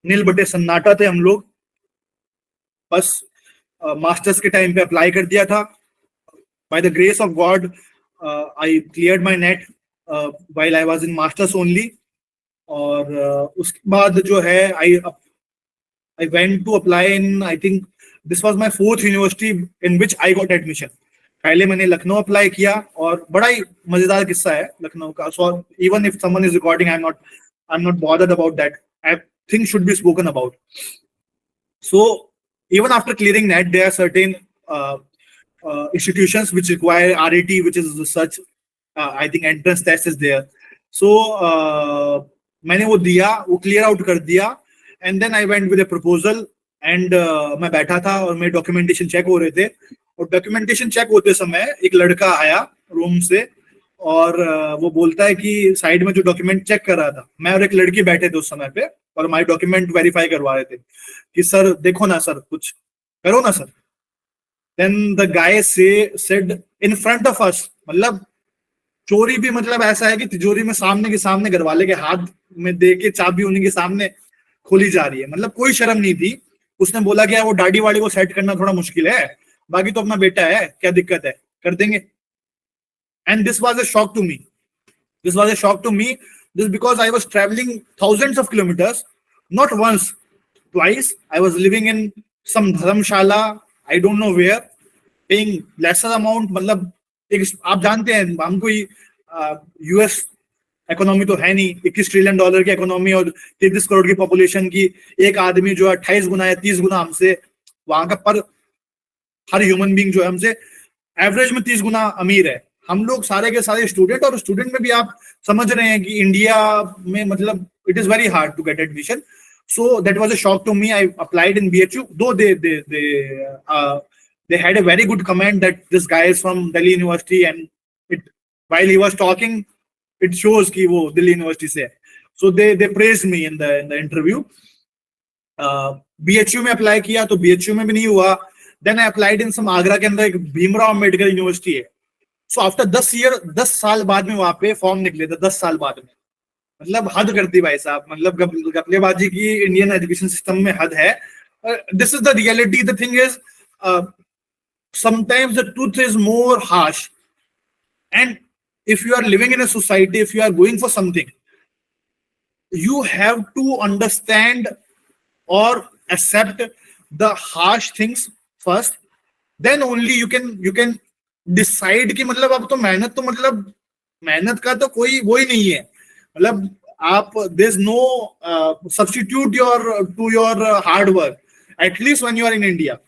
नील बटे सन्नाटा थे हम लोग, बस मास्टर्स के टाइम पे अप्लाई कर दिया था. by the grace of God I cleared my net while I was in masters only. और उसके बाद जो है I went to apply in, I think this was my 4th university in which I got admission. पहले मैंने लखनऊ अप्लाई किया, और बड़ा ही मजेदार किस्सा है लखनऊ का. So even if someone is recording, I'm not bothered about that. I think should be spoken about. So even after clearing net, there are certain institutions which require RAT, which is research. I think entrance test is there. So मैंने वो दिया, वो क्लियर आउट कर दिया, and then I went with a proposal, and मैं बैठा था और मेरे डॉक्यूमेंटेशन चेक हो रहे थे, और डॉक्यूमेंटेशन चेक होते समय एक लड़का आया रूम से, और वो बोलता है कि साइड में जो डॉक्यूमेंट चेक कर रहा था, मैं और एक लड़की बैठे थे उस समय पे, और हमारे डॉक्यूमेंट वेरीफाई करवा रहे थे कि सर देखो ना सर, कुछ करो ना sir. Then the guy said in front of us, मतलब चोरी भी मतलब ऐसा है कि तिजोरी में सामने के सामने घर वाले के हाथ में दे के चाबी उन्हीं के सामने खोली जा रही है, मतलब कोई शर्म नहीं थी. उसने बोला कि यार वो दाढ़ी वाड़ी को सेट करना थोड़ा मुश्किल है, बाकी तो अपना बेटा है, क्या दिक्कत है, कर देंगे. And this was a shock to me, just because I was traveling thousands of kilometers, not once, twice. I was living in some dharamshala, I don't know where, paying lesser amount. मतलब एक आप जानते हैं हम कोई यूएस इकोनॉमी तो है नहीं, 21 ट्रिलियन डॉलर की इकोनॉमी और 33 करोड़ की पॉपुलेशन की, एक आदमी जो 28 गुना या 30 गुना हमसे, वहां का पर हर ह्यूमन बीइंग जो है हमसे एवरेज में 30 गुना अमीर है. हम लोग सारे के सारे स्टूडेंट, और स्टूडेंट में भी आप समझ रहे हैं कि इंडिया में मतलब it is very hard to get admission. So that was a shock to me. I applied in BHU, though they had a very good comment that this guy is from Delhi University, and while he was talking it shows कि वो Delhi University से है. So they praised me in the interview. BHU में अप्लाई किया तो BHU में भी नहीं हुआ. देन आई अप्लाइड इन सम, आगरा के अंदर एक भीमराव अम्बेडकर यूनिवर्सिटी है। सो आफ्टर 10 साल बाद में वहां पे फॉर्म निकले थे, 10 साल बाद में। मतलब हद करती भाई साहब, मतलब गपलेबाजी की इंडियन एजुकेशन सिस्टम में हद है। This is the reality. The thing is sometimes the truth is more harsh, and if you are living in a society, if you are going for something, you have to understand or accept the harsh things first, then only you can decide कि मतलब अब तो मेहनत, तो मतलब मेहनत का तो कोई वो ही नहीं है, मतलब आप there's no substitute to your hard work, at least when you are in India.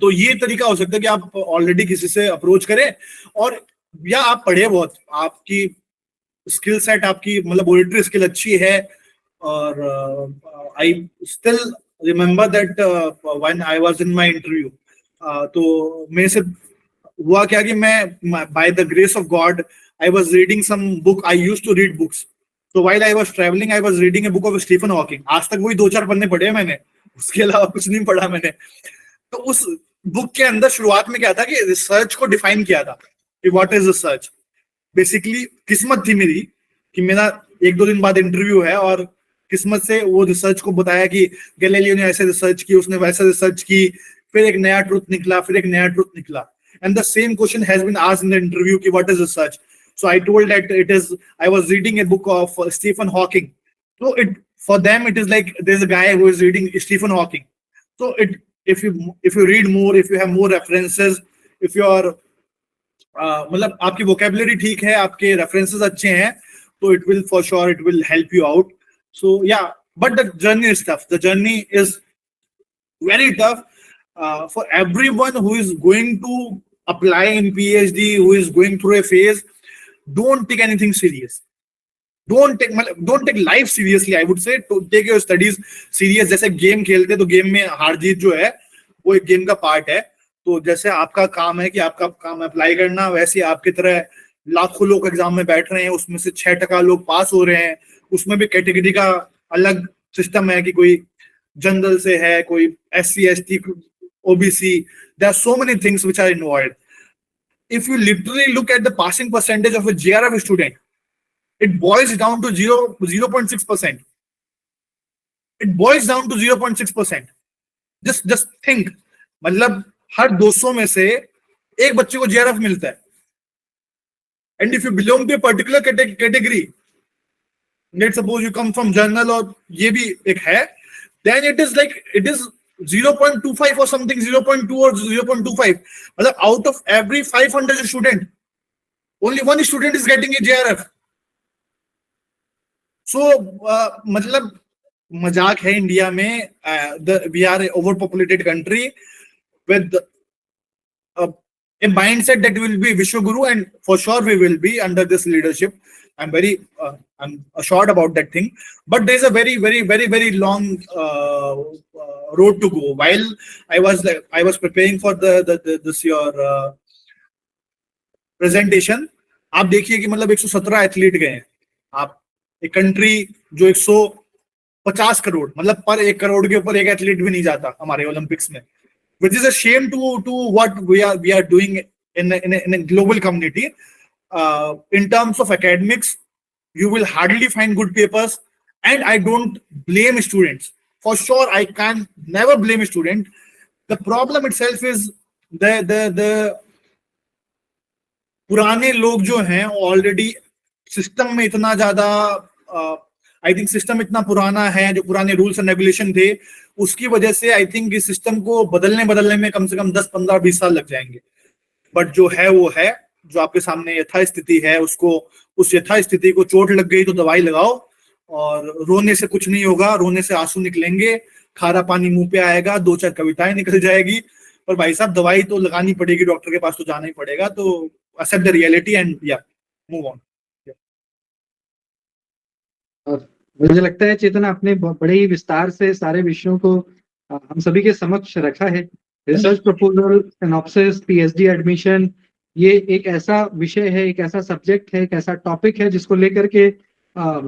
तो ये तरीका हो सकता है कि आप ऑलरेडी किसी से अप्रोच करें, और या आप पढ़े बहुत, आपकी स्किल सेट, आपकी मतलब ऑडिटरी स्किल अच्छी है। और I still remember that when I was in my interview, तो मेरे से हुआ क्या कि मैं by the grace of God I was reading some book, I used to read books. तो while I was travelling I was reading a book of Stephen Hawking. आज तक वही 2-4 पन्ने पढ़े हैं मैंने, उसके अलावा कुछ नहीं पढ़ा मैंने। तो उस बुक के अंदर शुरुआत में क्या था कि रिसर्च को डिफाइन किया था कि व्हाट इज रिसर्च। बेसिकली किस्मत थी मेरी कि मेरा 1-2 दिन बाद इंटरव्यू है, और किस्मत से वो रिसर्च को बताया कि गैलीलियो ने ऐसे रिसर्च की, उसने वैसे रिसर्च की, फिर एक नया ट्रुथ निकला, फिर एक नया ट्रुथ निकला। And the same question has been asked in the interview कि what is research. So I told that it is, I was reading a book of Stephen Hawking. So it, for them it is like there's a guy who is reading Stephen Hawking. So if you read more, if you have more references, if you are मतलब आपकी vocabulary ठीक है, आपके references अच्छे हैं, तो it will for sure it will help you out. So yeah, but the journey is tough. The journey is very tough for everyone who is going to apply in PhD, who is going through a phase. Don't take anything serious. Don't take life seriously. I would say to take your studies serious. जैसे गेम खेलते तो गेम में हार जीत जो है वो एक गेम का पार्ट है। तो जैसे आपका काम है कि आपका काम अप्लाई करना, वैसे आपकी तरह लाखों लोग एग्जाम में बैठ रहे हैं, उसमें से 6% लोग पास हो रहे हैं। उसमें भी कैटेगरी का अलग सिस्टम है कि कोई जनरल से है, कोई SC ST OBC. There are so many things which are involved. If you literally look at the passing percentage of a JRF student, it boils down to 0.6%. It boils down to 0.6%. Just think, मतलब हर 200 में से एक बच्चे को JRF मिलता है। And if you belong to a particular category, let's suppose you come from journal और ये भी एक है, then it is 0.25 or something, 0.2 or 0.25. मतलब out of every 500 student, only one student is getting a JRF. So मतलब मजाक है इंडिया में। We are an overpopulated country with a mindset that we will be Vishwaguru, and for sure we will be under this leadership. I'm assured about that thing. But there's a very long road to go. While I was preparing for this your presentation, आप देखिए कि मतलब 117 एथलीट गए हैं। आप एक कंट्री जो 150 करोड़, मतलब पर 1 करोड़ के ऊपर एक एथलीट भी नहीं जाता हमारे ओलंपिक्स में, which is a shame to what we are doing in a global community. In terms of academics, you will hardly find good papers, and I don't blame students. For sure, I can never blame a student. The problem itself is the पुराने लोग जो हैं ऑलरेडी सिस्टम में इतना ज्यादा, आई थिंक सिस्टम इतना पुराना है, जो पुराने रूल्स एंड रेगुलेशन थे उसकी वजह से आई थिंक इस सिस्टम को बदलने में कम से कम 10, 15, 20 साल लग जाएंगे। बट जो है वो है, जो आपके सामने यथास्थिति है, उसको, उस यथास्थिति को चोट लग गई तो दवाई लगाओ, और रोने से कुछ नहीं होगा, रोने से आंसू निकलेंगे, खारा पानी मुंह पे आएगा, 2-4 कविताएं निकल जाएगी, पर भाई साहब दवाई तो लगानी पड़ेगी, डॉक्टर के पास तो जाना ही पड़ेगा। तो accept the reality and yeah, move on. और मुझे लगता है चेतन आपने बड़े ही विस्तार से सारे विषयों को हम सभी के समक्ष रखा है। Research proposal, synopsis, PhD admission, ये एक ऐसा विषय है, एक ऐसा सब्जेक्ट है, एक ऐसा टॉपिक है जिसको लेकर के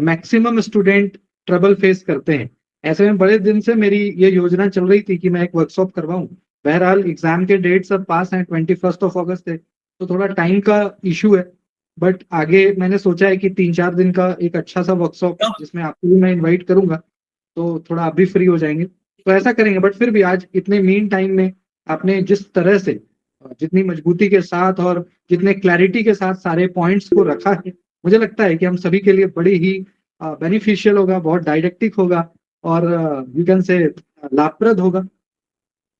मैक्सिमम स्टूडेंट ट्रबल फेस करते हैं। ऐसे में बड़े दिन से मेरी ये योजना चल रही थी कि मैं एक वर्कशॉप करवाऊं, बहरहाल एग्जाम के डेट्स अब पास हैं, 21 अगस्त है, तो थोड़ा टाइम का इशू है। बट आगे मैंने सोचा है कि 3-4 दिन का एक अच्छा सा वर्कशॉप जिसमें आपको भी मैं इनवाइट करूंगा, तो थोड़ा आप भी फ्री हो जाएंगे तो ऐसा करेंगे। बट फिर भी आज इतने मीन टाइम में आपने जिस तरह से, जितनी मजबूती के साथ और जितने क्लैरिटी के साथ सारे पॉइंट्स को रखा है, मुझे लगता है कि हम सभी के लिए बड़ी ही बेनिफिशियल होगा, बहुत डायरेक्टिक होगा और यू कैन से लाभप्रद होगा।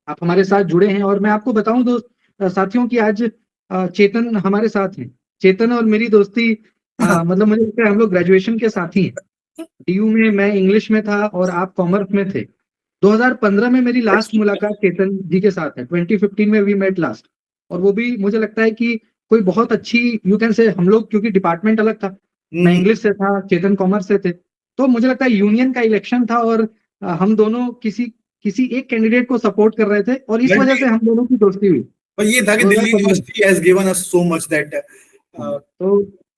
आप हमारे साथ जुड़े हैं और मैं आपको बताऊं दोस्त, साथियों की आज चेतन हमारे साथ हैं। चेतन और मेरी दोस्ती मतलब मुझे लगता है हम लोग ग्रेजुएशन के साथी हैं। डीयू में मैं इंग्लिश में था और आप कॉमर्स में थे। 2015 में मेरी लास्ट मुलाकात चेतन जी के साथ है, 2015 में वी मेट लास्ट। और वो भी मुझे लगता है कि कोई बहुत अच्छी, यू कैन से, हम लोग क्योंकि डिपार्टमेंट अलग था, मैं इंग्लिश से था, चेतन कॉमर्स से थे, तो मुझे लगता है यूनियन का इलेक्शन था और हम दोनों किसी किसी एक कैंडिडेट को सपोर्ट कर रहे थे और इस वजह से हम दोनों की दोस्ती हुई। और ये था कि Delhi 2015 university has given us so much that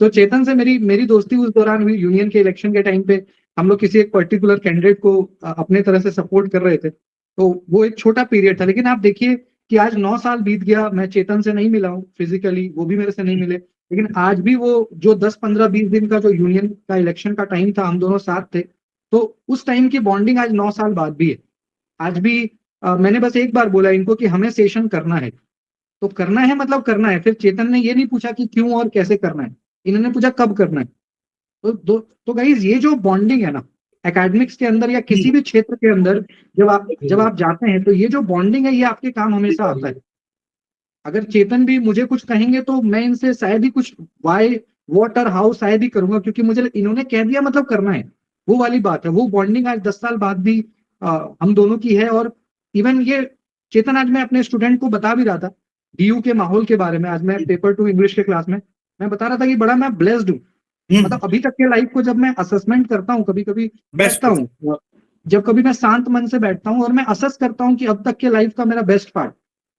तो चेतन से मेरी मेरी दोस्ती उस दौरान हुई, यूनियन के इलेक्शन के टाइम पे हम लोग किसी एक पर्टिकुलर कैंडिडेट को अपने तरह से सपोर्ट कर रहे थे। तो वो एक छोटा पीरियड था, लेकिन आप देखिए कि आज 9 साल बीत गया, मैं चेतन से नहीं मिला हूँ फिजिकली, वो भी मेरे से नहीं मिले, लेकिन आज भी वो जो 10-15-20 दिन का जो यूनियन का इलेक्शन का टाइम था, हम दोनों साथ थे, तो उस टाइम की बॉन्डिंग आज 9 साल बाद भी है। आज भी मैंने बस एक बार बोला इनको कि हमें सेशन करना है, तो करना है मतलब करना है। फिर चेतन ने ये नहीं पूछा कि क्यों और कैसे करना है, इन्होंने पूछा कब करना है। तो गाइज ये जो बॉन्डिंग है ना, एकेडमिक्स के अंदर या किसी भी क्षेत्र के अंदर, जब आप जाते हैं तो ये जो बॉन्डिंग है ये आपके काम हमेशा आता है। अगर चेतन भी मुझे कुछ कहेंगे तो मैं इनसे शायद ही कुछ वाई व्हाट और हाउ शायद ही करूंगा, क्योंकि मुझे इन्होंने कह दिया मतलब करना है। वो वाली बात है, वो बॉन्डिंग आज 10 साल बाद भी हम दोनों की है। और इवन ये चेतन, आज मैं अपने स्टूडेंट को बता भी रहा था डीयू के माहौल के बारे में। आज मैं पेपर 2 इंग्लिश के क्लास में मैं बता रहा था कि बड़ा मैं ब्लेस्ड हूँ। मतलब अभी तक के लाइफ को जब मैं असेसमेंट करता हूँ, कभी कभी बैठता हूँ, जब कभी मैं शांत मन से बैठता हूँ और मैं असेस करता हूँ कि अब तक के लाइफ का मेरा बेस्ट पार्ट,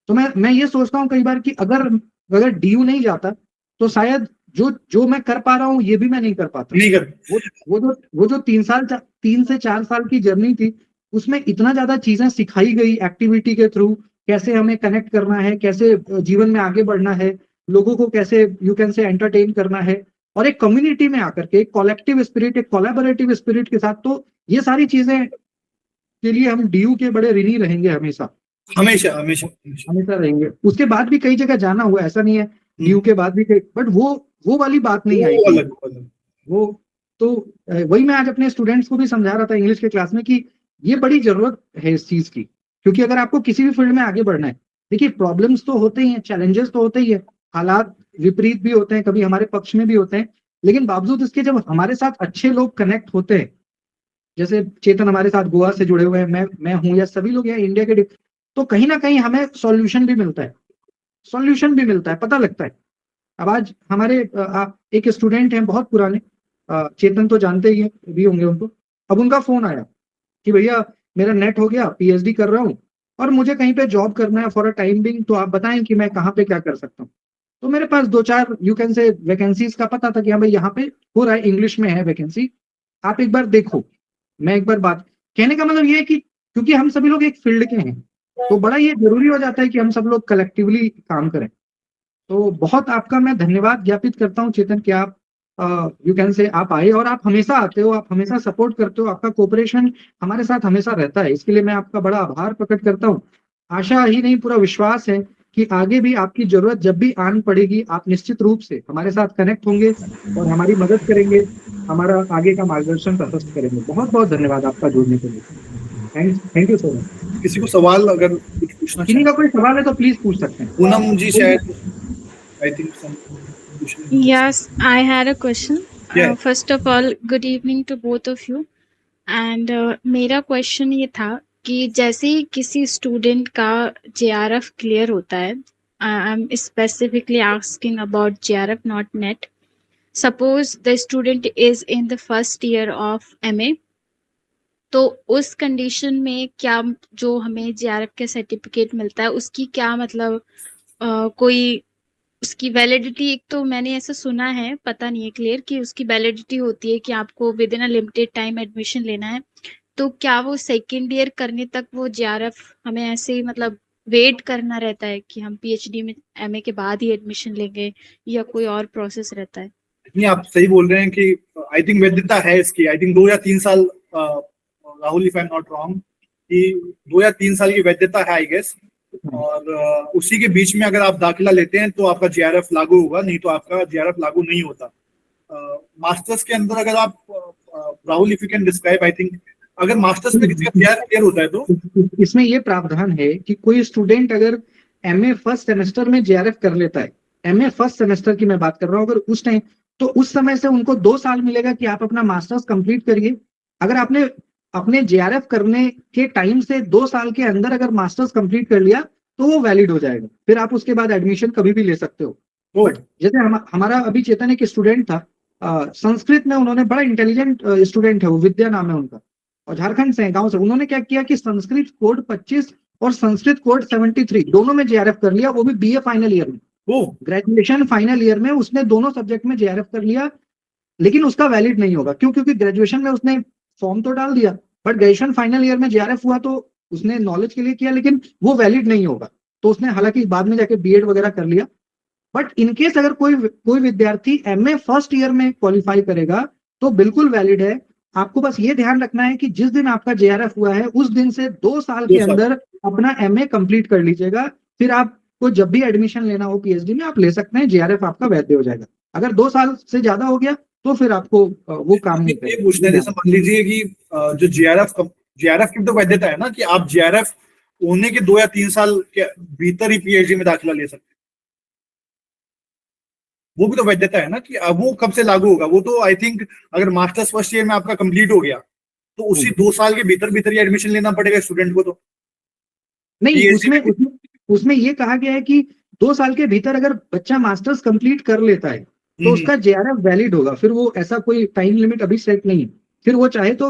तो मैं ये सोचता हूँ कई बार कि अगर अगर डीयू नहीं जाता तो शायद जो जो मैं कर पा रहा हूँ ये भी मैं नहीं कर पाता। नहीं कर वो जो 3 से 4 साल की जर्नी थी, उसमें इतना ज्यादा चीजें सिखाई गई एक्टिविटी के थ्रू, कैसे हमें कनेक्ट करना है, कैसे जीवन में आगे बढ़ना है, लोगों को कैसे यू कैन से एंटरटेन करना है, और एक कम्युनिटी में आकर के एक कलेक्टिव स्पिरिट, एक कोलैबोरेटिव स्पिरिट के साथ। तो ये सारी चीजें के लिए हम डीयू के बड़े ऋणी रहेंगे हमेशा, हमेशा हमेशा हमेशा। हमेशा रहेंगे। उसके बाद भी कई जगह जाना हुआ, ऐसा नहीं है, डीयू के बाद भी कई, बट वो वाली बात नहीं आई थी। वो तो वही मैं आज अपने स्टूडेंट्स को भी समझा रहा था इंग्लिश के क्लास में कि ये बड़ी जरूरत है इस चीज की, क्योंकि अगर आपको किसी भी फील्ड में आगे बढ़ना है, देखिए प्रॉब्लम्स तो होते ही हैं, चैलेंजेस तो होते ही है, हालात विपरीत भी होते हैं, कभी हमारे पक्ष में भी होते हैं, लेकिन बावजूद इसके जब हमारे साथ अच्छे लोग कनेक्ट होते हैं, जैसे चेतन हमारे साथ गोवा से जुड़े हुए हैं, मैं हूं, या सभी लोग यहाँ इंडिया के, तो कहीं ना कहीं हमें सॉल्यूशन भी मिलता है, पता लगता है। अब आज हमारे एक स्टूडेंट हैं बहुत पुराने, चेतन तो जानते ही भी होंगे उनको। अब उनका फोन आया कि भैया मेरा नेट हो गया, पीएचडी कर रहा हूँ और मुझे कहीं पे जॉब करना है फॉर अ टाइम बिंग, तो आप बताएं कि मैं कहाँ पे क्या कर सकता हूँ। तो मेरे पास 2-4 यू कैन से वैकेंसीज का पता था कि हाँ भाई यहाँ पे हो रहा है, इंग्लिश में है वैकेंसी, आप एक बार देखो, मैं एक बार बात। कहने का मतलब ये है कि क्योंकि हम सभी लोग एक फील्ड के हैं, तो बड़ा ये जरूरी हो जाता है कि हम सब लोग कलेक्टिवली काम करें। तो बहुत आपका मैं धन्यवाद ज्ञापित करता हूँ चेतन कि आप यू कैन से आप आए और आप हमेशा आते हो, आप हमेशा सपोर्ट करते हो, आपका कोऑपरेशन हमारे साथ हमेशा रहता है, इसके लिए मैं आपका बड़ा आभार प्रकट करता हूँ। आशा ही नहीं, पूरा विश्वास है कि आगे भी आपकी जरूरत जब भी आन पड़ेगी, आप निश्चित रूप से हमारे साथ कनेक्ट होंगे और हमारी मदद करेंगे, हमारा आगे का मार्गदर्शन प्रशस्त करेंगे। बहुत बहुत धन्यवाद आपका जुड़ने के लिए। Thank you so much. किसी को सवाल अगर कुछ पूछना किन्हीं का चाहे, कोई सवाल है तो प्लीज पूछ सकते हैं। पूनम जी शायद, I think some question. Yes, I had a question. Yeah. First of all, good evening to both of you. And मेरा क्वेश्चन ये था कि जैसे ही किसी स्टूडेंट का जेआरएफ क्लियर होता है, I am specifically asking about JRF not net, suppose the student is in the first year of MA, तो उस कंडीशन में क्या जो हमें जेआरएफ का सर्टिफिकेट मिलता है उसकी क्या मतलब कोई उसकी वैलिडिटी, एक तो मैंने ऐसा सुना है, पता नहीं है क्लियर, कि उसकी वैलिडिटी होती है कि आपको with in a limited time admission लेना है, तो क्या वो सेकेंड ईयर करने तक वो जेआरएफ हमें ऐसे ही मतलब वेट करना रहता है कि हम पीएचडी में एमए के बाद ही एडमिशन लेंगे, या कोई और प्रोसेस रहता है? नहीं, आप सही बोल रहे हैं कि आई थिंक वैधता है इसकी। आई थिंक 2 या 3 साल, Rahul if I am not wrong, कि 2 या 3 साल की वैधता है आई गेस। और उसी के बीच में अगर आप दाखिला लेते हैं तो आपका जेआरएफ लागू होगा, नहीं तो आपका जेआरएफ लागू नहीं होता। मास्टर्स के अंदर अगर आप Rahul if you can describe, I think अगर मास्टर्स में किसी का जेआरएफ क्लियर होता है तो इसमें ये प्रावधान है कि कोई स्टूडेंट अगर एमए फर्स्ट सेमेस्टर में जेआरएफ कर लेता है, एमए फर्स्ट सेमेस्टर की मैं बात कर रहा हूँ, अगर उस टाइम, तो उस समय से उनको 2 साल मिलेगा कि आप अपना मास्टर्स कंप्लीट करिए। अगर आपने अपने जेआरएफ करने के टाइम से 2 साल के अंदर अगर मास्टर्स कंप्लीट कर लिया तो वो वैलिड हो जाएगा, फिर आप उसके बाद एडमिशन कभी भी ले सकते हो। बट जैसे हमारा अभी चेतन एक स्टूडेंट था, संस्कृत में, उन्होंने, बड़ा इंटेलिजेंट स्टूडेंट है वो, विद्या नाम है उनका, और झारखंड से, गांव से। उन्होंने क्या किया कि संस्कृत कोड 25 और संस्कृत कोड 73 दोनों में जेआरएफ कर लिया, वो भी बीए फाइनल ईयर में, ग्रेजुएशन फाइनल ईयर में उसने दोनों सब्जेक्ट में जेआरएफ कर लिया। लेकिन उसका वैलिड नहीं होगा, क्यों? क्योंकि ग्रेजुएशन में उसने फॉर्म तो डाल दिया, बट ग्रेजुएशन फाइनल ईयर में जेआरएफ हुआ तो उसने नॉलेज के लिए किया, लेकिन वो वैलिड नहीं होगा। तो उसने हालांकि बाद में जाके बीएड वगैरह कर लिया। बट इनकेस अगर कोई विद्यार्थी एमए फर्स्ट ईयर में क्वालिफाई करेगा तो बिल्कुल वैलिड है। आपको बस ये ध्यान रखना है कि जिस दिन आपका जेआरएफ हुआ है उस दिन से 2 साल के अंदर अपना एमए कंप्लीट कर लीजिएगा, फिर आपको जब भी एडमिशन लेना हो पीएचडी में आप ले सकते हैं, जेआरएफ आपका वैध हो जाएगा। अगर 2 साल से ज्यादा हो गया तो फिर आपको वो काम नहीं करेगा। पूछना है, जैसे मान लीजिए कि जो जेआरएफ की तो वैधता है ना कि आप जेआरएफ होने के 2 या 3 साल के भीतर ही पीएचडी में दाखिला ले सकते हैं, वो भी तो वैधता है ना कि अब वो कब से लागू होगा? वो तो आई थिंक अगर मास्टर्स फर्स्ट ईयर में आपका कंप्लीट हो गया तो उसी 2 साल के भीतर ही एडमिशन लेना पड़ेगा स्टूडेंट को। तो नहीं, उसमें ये कहा गया है कि 2 साल के भीतर अगर बच्चा मास्टर्स कंप्लीट कर लेता है तो उसका जेआरएफ वैलिड होगा। फिर वो ऐसा कोई टाइम लिमिट अभी सेट नहीं है, फिर वो चाहे तो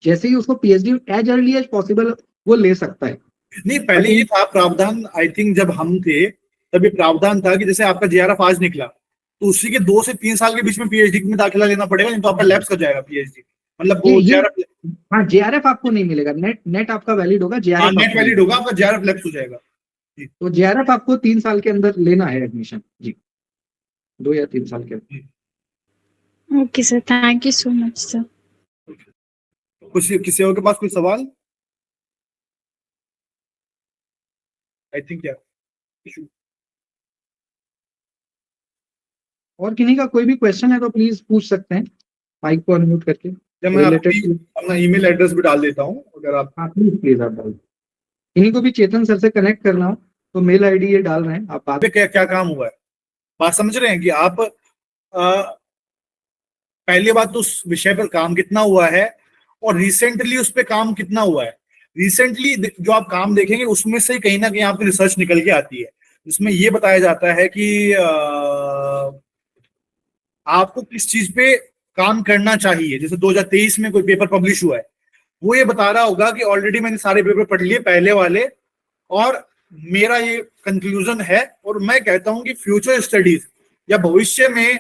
जैसे ही उसको PhD as early as possible वो ले सकता है। नहीं, पहले ये था प्रावधान, आई थिंक जब हम थे तब ये प्रावधान था कि जैसे आपका जेआरएफ आज निकला तो उसी के 2 से 3 साल के बीच में पीएचडी में दाखिला लेना पड़ेगा, नहीं तो आपका लैप्स कर जाएगा पीएचडी। मतलब वो जेआरएफ, हाँ, जेआरएफ आपको नहीं मिलेगा, नेट आपका वैलिड होगा, जेआरएफ नेट वैलिड होगा, आपका जेआरएफ लैप्स हो जाएगा। तो जेआरएफ आपको 3 साल के अंदर लेना है एडमिशन जी, 2 या 3 साल के अंदर। Okay sir, thank you so much sir. कुछ किसी और के पास कोई सवाल? आई थिंक या और किन्हीं का कोई भी क्वेश्चन है तो प्लीज पूछ सकते हैं, माइक को अनम्यूट करके। मैं अपना ईमेल एड्रेस भी डाल देता हूँ, अगर आप प्लीज आप डाल। इन्हीं को भी चेतन सर से कनेक्ट करना हो तो मेल आईडी ये डाल रहे हैं आप। बात क्या काम हुआ है, बात समझ रहे हैं कि आप पहली बात तो उस विषय पर काम कितना हुआ है और रिसेंटली उस पर काम कितना हुआ है। रिसेंटली जो आप काम देखेंगे उसमें से कहीं ना कहीं आपकी रिसर्च निकल के आती है, जिसमें ये बताया जाता है कि आपको किस चीज पे काम करना चाहिए। जैसे 2023 में कोई पेपर पब्लिश हुआ है, वो ये बता रहा होगा कि ऑलरेडी मैंने सारे पेपर पढ़ लिए पहले वाले, और मेरा ये कंक्लूजन है, और मैं कहता हूं कि फ्यूचर स्टडीज या भविष्य में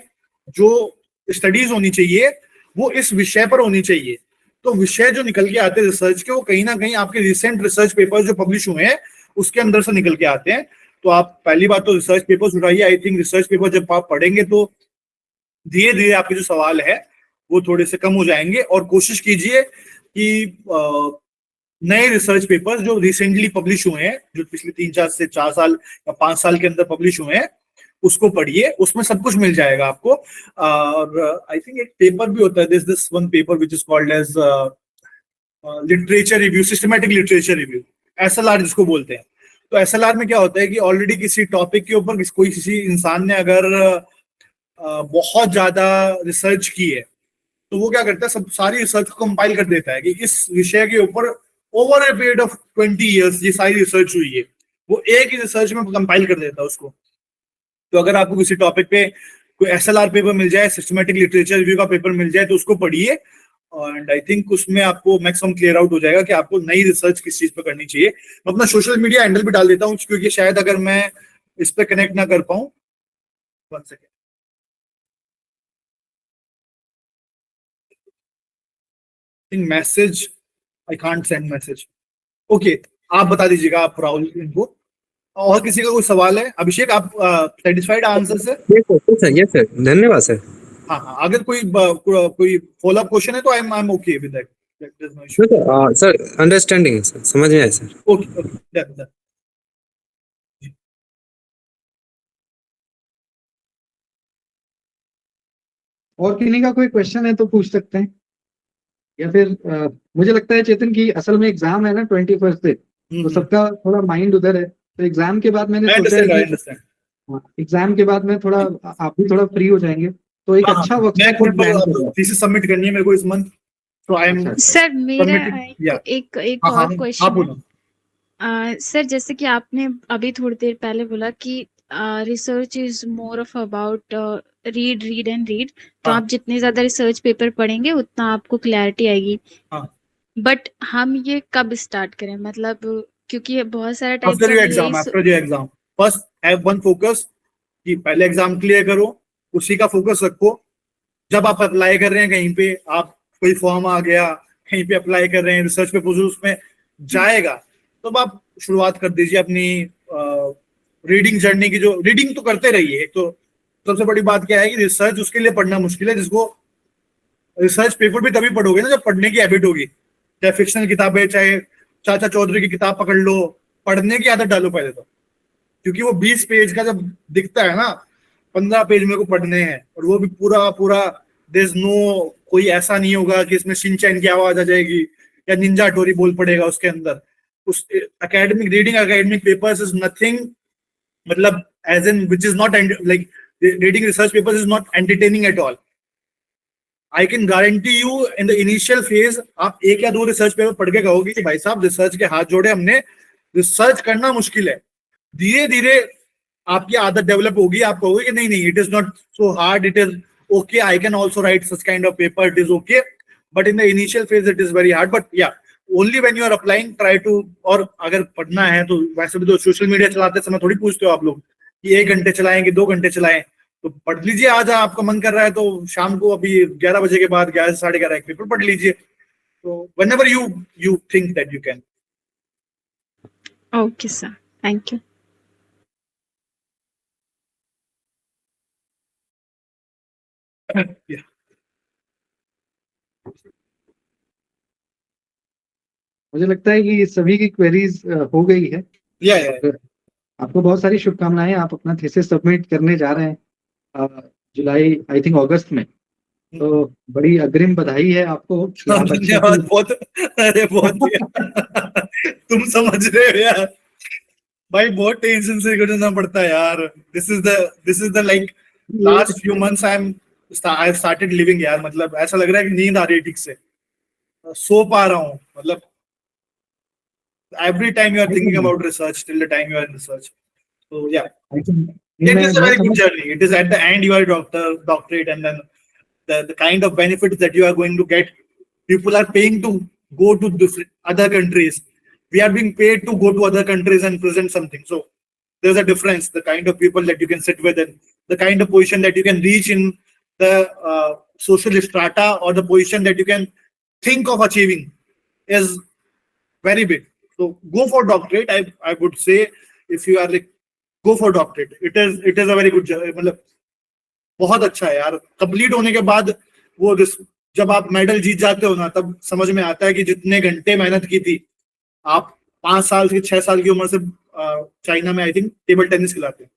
जो स्टडीज होनी चाहिए वो इस विषय पर होनी चाहिए। तो विषय जो निकल के आते हैं रिसर्च के, वो कहीं ना कहीं आपके रिसेंट रिसर्च पेपर जो पब्लिश हुए हैं उसके अंदर से निकल के आते हैं। तो आप पहली बात तो रिसर्च पेपर्स उठाइए। आई थिंक रिसर्च पेपर जब आप पढ़ेंगे तो धीरे धीरे आपके जो सवाल है वो थोड़े से कम हो जाएंगे, और कोशिश कीजिए कि नए रिसर्च पेपर्स जो रिसेंटली पब्लिश हुए हैं, जो पिछले 3-4 साल या 5 साल के अंदर पब्लिश हुए हैं, उसको पढ़िए, उसमें सब कुछ मिल जाएगा आपको। और आई थिंक एक पेपर भी होता है, this one paper which is called as literature review, systematic literature review, SLR जिसको बोलते हैं। तो एसएलआर में क्या होता है कि ऑलरेडी किसी टॉपिक के ऊपर किसी इंसान ने अगर बहुत ज्यादा रिसर्च की है तो वो क्या करता है, सब सारी रिसर्च को कंपाइल कर देता है कि इस विषय के ऊपर over a period of 20 years ये सारी रिसर्च हुई है, वो एक ही रिसर्च में कंपाइल कर देता है उसको। तो अगर आपको किसी टॉपिक पे कोई एसएलआर पेपर मिल जाए, सिस्टमैटिक लिटरेचर रिव्यू का पेपर मिल जाए, तो उसको पढ़िए, एंड आई थिंक उसमें आपको मैक्सिमम क्लियर आउट हो जाएगा कि आपको नई रिसर्च किस चीज पे करनी चाहिए। मैं अपना सोशल मीडिया हैंडल भी डाल देता हूँ, क्योंकि शायद अगर मैं इस पे कनेक्ट ना कर पाऊँ, 1 second, message, I can't send message. Okay, आप बता दीजिएगा, आप राहुल इनको और किसी का कोई सवाल है? अभिषेक, आप सेटिस्फाइड आंसर से? यस सर, धन्यवाद सर। हाँ हाँ, अगर कोई फॉलो अप क्वेश्चन है तो I am okay with that. Sir understanding है सर, समझ में आया सर। Okay done. और किन्हीं का कोई क्वेश्चन है तो पूछ सकते हैं, या फिर मुझे लगता है चेतन की असल में एग्जाम है ना 21 से, तो सबका थोड़ा माइंड उधर है, तो एग्जाम के बाद मैंने सोचा है कि एग्जाम के बाद में थोड़ा आप भी थोड़ा फ्री हो जाएंगे, तो एक अच्छा वर्कशॉप प्लान करो। थीसिस सबमिट करनी है मेरे को इस मंथ, तो आई एम सर मेरा एक और क्वेश्चन है। सर जैसे कि आपने अभी थोड़ी देर पहले बोला कि research is more of about read and read, तो आप जितने ज्यादा रिसर्च पेपर पढ़ेंगे उतना आपको क्लैरिटी आएगी। बट हम ये कब स्टार्ट करें, मतलब क्योंकि बहुत सारा type after your exam first have one focus कि पहले एग्जाम क्लियर करो, उसी का फोकस रखो। जब आप अप्लाई कर रहे हैं कहीं पे, आप कोई फॉर्म आ गया कहीं पे अप्लाई कर रहे हैं, रिसर्च प्रपोजल उसमें जाएगा, तो आप शुरुआत कर दीजिए अपनी रीडिंग जर्नी की। जो रीडिंग तो करते रहिए। एक तो सबसे बड़ी बात क्या है कि रिसर्च उसके लिए पढ़ना मुश्किल है जिसको रिसर्च पेपर भी तभी पढ़ोगे ना जब पढ़ने की हैबिट होगी। चाहे फिक्शनल किताबें, चाहे चाचा चौधरी की किताब पकड़ लो, पढ़ने की आदत डालो पहले तो। क्योंकि वो 20 पेज का जब दिखता है ना, 15 पेज मेरे को पढ़ने हैं, और वो भी पूरा देयर इज नो, कोई ऐसा नहीं होगा कि इसमें शिनचैन की आवाज आ जाएगी या निंजा हथौड़ी बोल पड़ेगा उसके अंदर। उस एकेडमिक पेपर्स इज नथिंग, मतलब as in which is not like reading research papers is not entertaining at all. I can guarantee you in the initial phase आप 1 या 2 रिसर्च पेपर पढ़ के कहोगे कि भाई साहब रिसर्च के हाथ जोड़े हमने, रिसर्च करना मुश्किल है। धीरे धीरे आपकी आदत डेवलप होगी, आप कहोगे कि नहीं it is not so hard, it is okay, I can also write such kind of paper, it is okay, but in the initial phase it is very hard. But yeah only when you are applying try to, और अगर पढ़ना है तो वैसे भी तो सोशल मीडिया चलाते समय थोड़ी पूछते हो आप लोग कि 1 घंटे चलाएं कि 2 घंटे चलाएं, तो पढ़ लीजिए। आज आपका मन कर रहा है तो शाम को अभी 11 बजे के बाद 11 से 11:30 एक पेपर पढ़ लीजिए। तो whenever you think that you can. Okay sir, thank you. Yeah. मुझे लगता है कि सभी की क्वेरीज हो गई है। Yeah. आपको बहुत सारी शुभकामनाएं। आप अपना थीसिस सबमिट करने जा रहे हैं जुलाई, आई थिंक अगस्त में, तो बड़ी अग्रिम बधाई है आपको। धन्यवाद बहुत। अरे बहुत तुम समझ रहे हो यार भाई, बहुत टेंशन से करना पड़ता है यार। This is the like last few months I started living यार। मतलब ऐसा लग रहा है कि नींद आ रही है, ठीक से सो पा रहा हूँ। मतलब every time you are thinking about research till the time you are in research. So yeah, it is a very good journey. It is at the end you are doctorate, and then the kind of benefits that you are going to get. People are paying to go to different other countries. We are being paid to go to other countries and present something. So there's a difference. The kind of people that you can sit with, and the kind of position that you can reach in the social strata, or the position that you can think of achieving is very big. So go for doctorate. I would say if you are like go for doctorate. It is a very good job. मतलब बहुत अच्छा है यार। कंप्लीट होने के बाद वो जब आप मेडल जीत जाते हो ना, तब समझ में आता है कि जितने घंटे मेहनत की थी। आप 5 साल की 6 साल की उम्र से चाइना में आई थिंक टेबल टेनिस खिलाते हैं,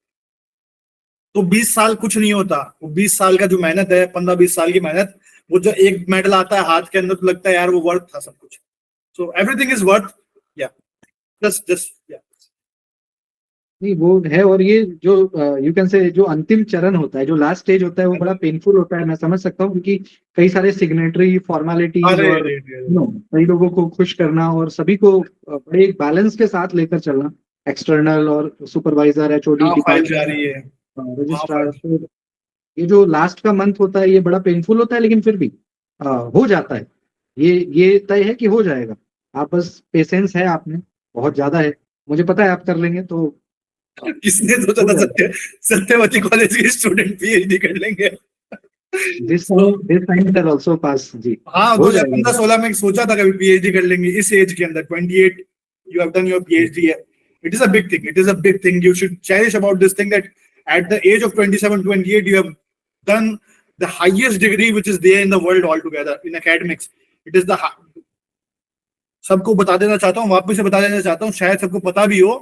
तो 20 साल कुछ नहीं होता। वो 20 साल का जो मेहनत है, 15-20 साल की मेहनत, वो जो एक मेडल आता है हाथ के अंदर, तो लगता है यार वो वर्थ था सब कुछ। So everything is worth. नहीं वो है। और ये जो यू कैन से जो अंतिम चरण होता है, जो लास्ट स्टेज होता है, वो बड़ा पेनफुल होता है। मैं समझ सकता हूँ, क्योंकि कई सारे सिग्नेटरी फॉर्मेलिटीज और कई लोगों को खुश करना, और सभी को बड़े एक बैलेंस के साथ लेकर चलना, एक्सटर्नल और सुपरवाइजर, एचओडी, रजिस्ट्रार। ये जो लास्ट का मंथ होता है ये बड़ा पेनफुल होता है, लेकिन फिर भी हो जाता है। ये तय है कि हो जाएगा। आप बस पेशेंस है आप में बहुत ज्यादा है, मुझे पता है आप कर लेंगे। तो किसने सोचा था सत्यवती कॉलेज के स्टूडेंट पीएचडी कर लेंगे? दिस टाइम आल्सो पास जी। हाँ, 2015-16 में सोचा था कभी पीएचडी कर लेंगे इस एज के अंदर। 28 you have done your PhD It is a big thing. It is a big thing. You should cherish about this thing that at the age of 27, 28, you have done the highest degree which is there in the world altogether in academics. It is the सबको बता देना चाहता हूँ, वापस से बता देना चाहता हूँ, शायद सबको पता भी हो,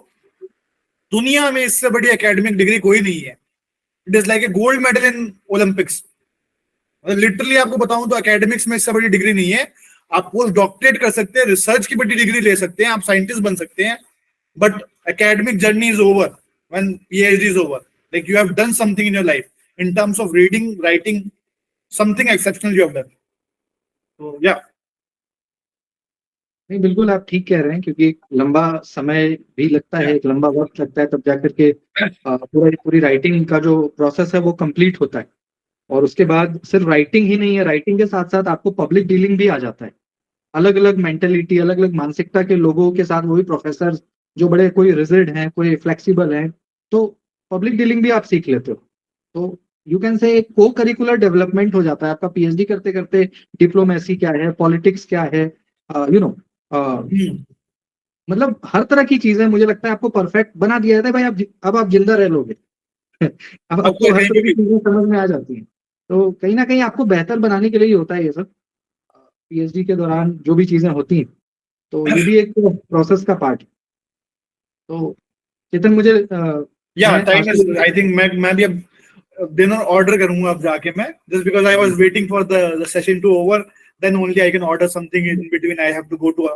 दुनिया में इससे बड़ी एकेडमिक डिग्री कोई नहीं है. It is like a gold medal in Olympics. Literally आपको बताऊं तो एकेडमिक्स में इससे बड़ी डिग्री नहीं है. आप पोस्ट डॉक्टरेट कर सकते हैं, रिसर्च की बड़ी डिग्री ले सकते हैं, आप साइंटिस्ट बन सकते हैं, but academic journey is over when PhD is over. Like you have done something in your life in terms of reading, writing, something exceptional you have done. तो या नहीं, बिल्कुल आप ठीक कह रहे हैं, क्योंकि एक लंबा समय भी लगता है, एक लंबा वक्त लगता है, तब जाकर के पूरी राइटिंग का जो प्रोसेस है वो कंप्लीट होता है. और उसके बाद सिर्फ राइटिंग ही नहीं है, राइटिंग के साथ साथ आपको पब्लिक डीलिंग भी आ जाता है. अलग अलग मेंटेलिटी, अलग अलग मानसिकता के लोगों के साथ, वही प्रोफेसर जो बड़े कोई रिजिड हैं, कोई फ्लेक्सिबल हैं, तो पब्लिक डीलिंग भी आप सीख लेते हो. तो यू कैन से एक को करिकुलर डेवलपमेंट हो जाता है आपका पीएचडी करते करते. डिप्लोमेसी क्या है, पॉलिटिक्स क्या है, यू नो, मतलब हर तरह की चीजें मुझे लगता है आपको परफेक्ट बना दिया जाता है. भाई अब आप जिंदा रह लोगे. अब आपको हर तरह की चीजें समझ में आ जाती हैं. तो कहीं ना कहीं आपको बेहतर बनाने के लिए ही होता है ये सब पीएचडी के दौरान जो भी चीजें होती हैं. तो ये भी एक प्रोसेस का पार्ट है. तो चेतन, मुझे आई थिंक मैं भी अब डिनर ऑर्डर करूंगा अब जाके मैं, just because I was waiting for the session to over, then only I can order something in between. I have to go to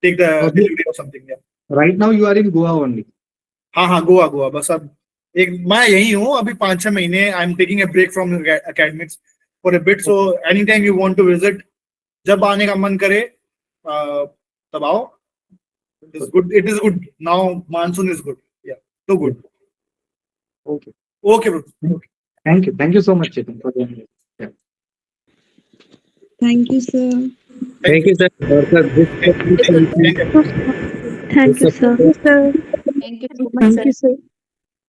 take the delivery or something. Yeah. Right now you are in Goa only. हाँ गोवा बस. अब एक मैं यही हूँ अभी 5-6 महीने. I am taking a break from academics for a bit, so anytime you want to visit, जब आने का मन करे तब आओ. It is good. It is good. Now monsoon is good. Yeah, so good. Okay bro. Thank you so much, Chetan, for joining us. Thank you, sir. Thank you, sir. Thank you, sir. Thank you so much, sir. Thank you, sir.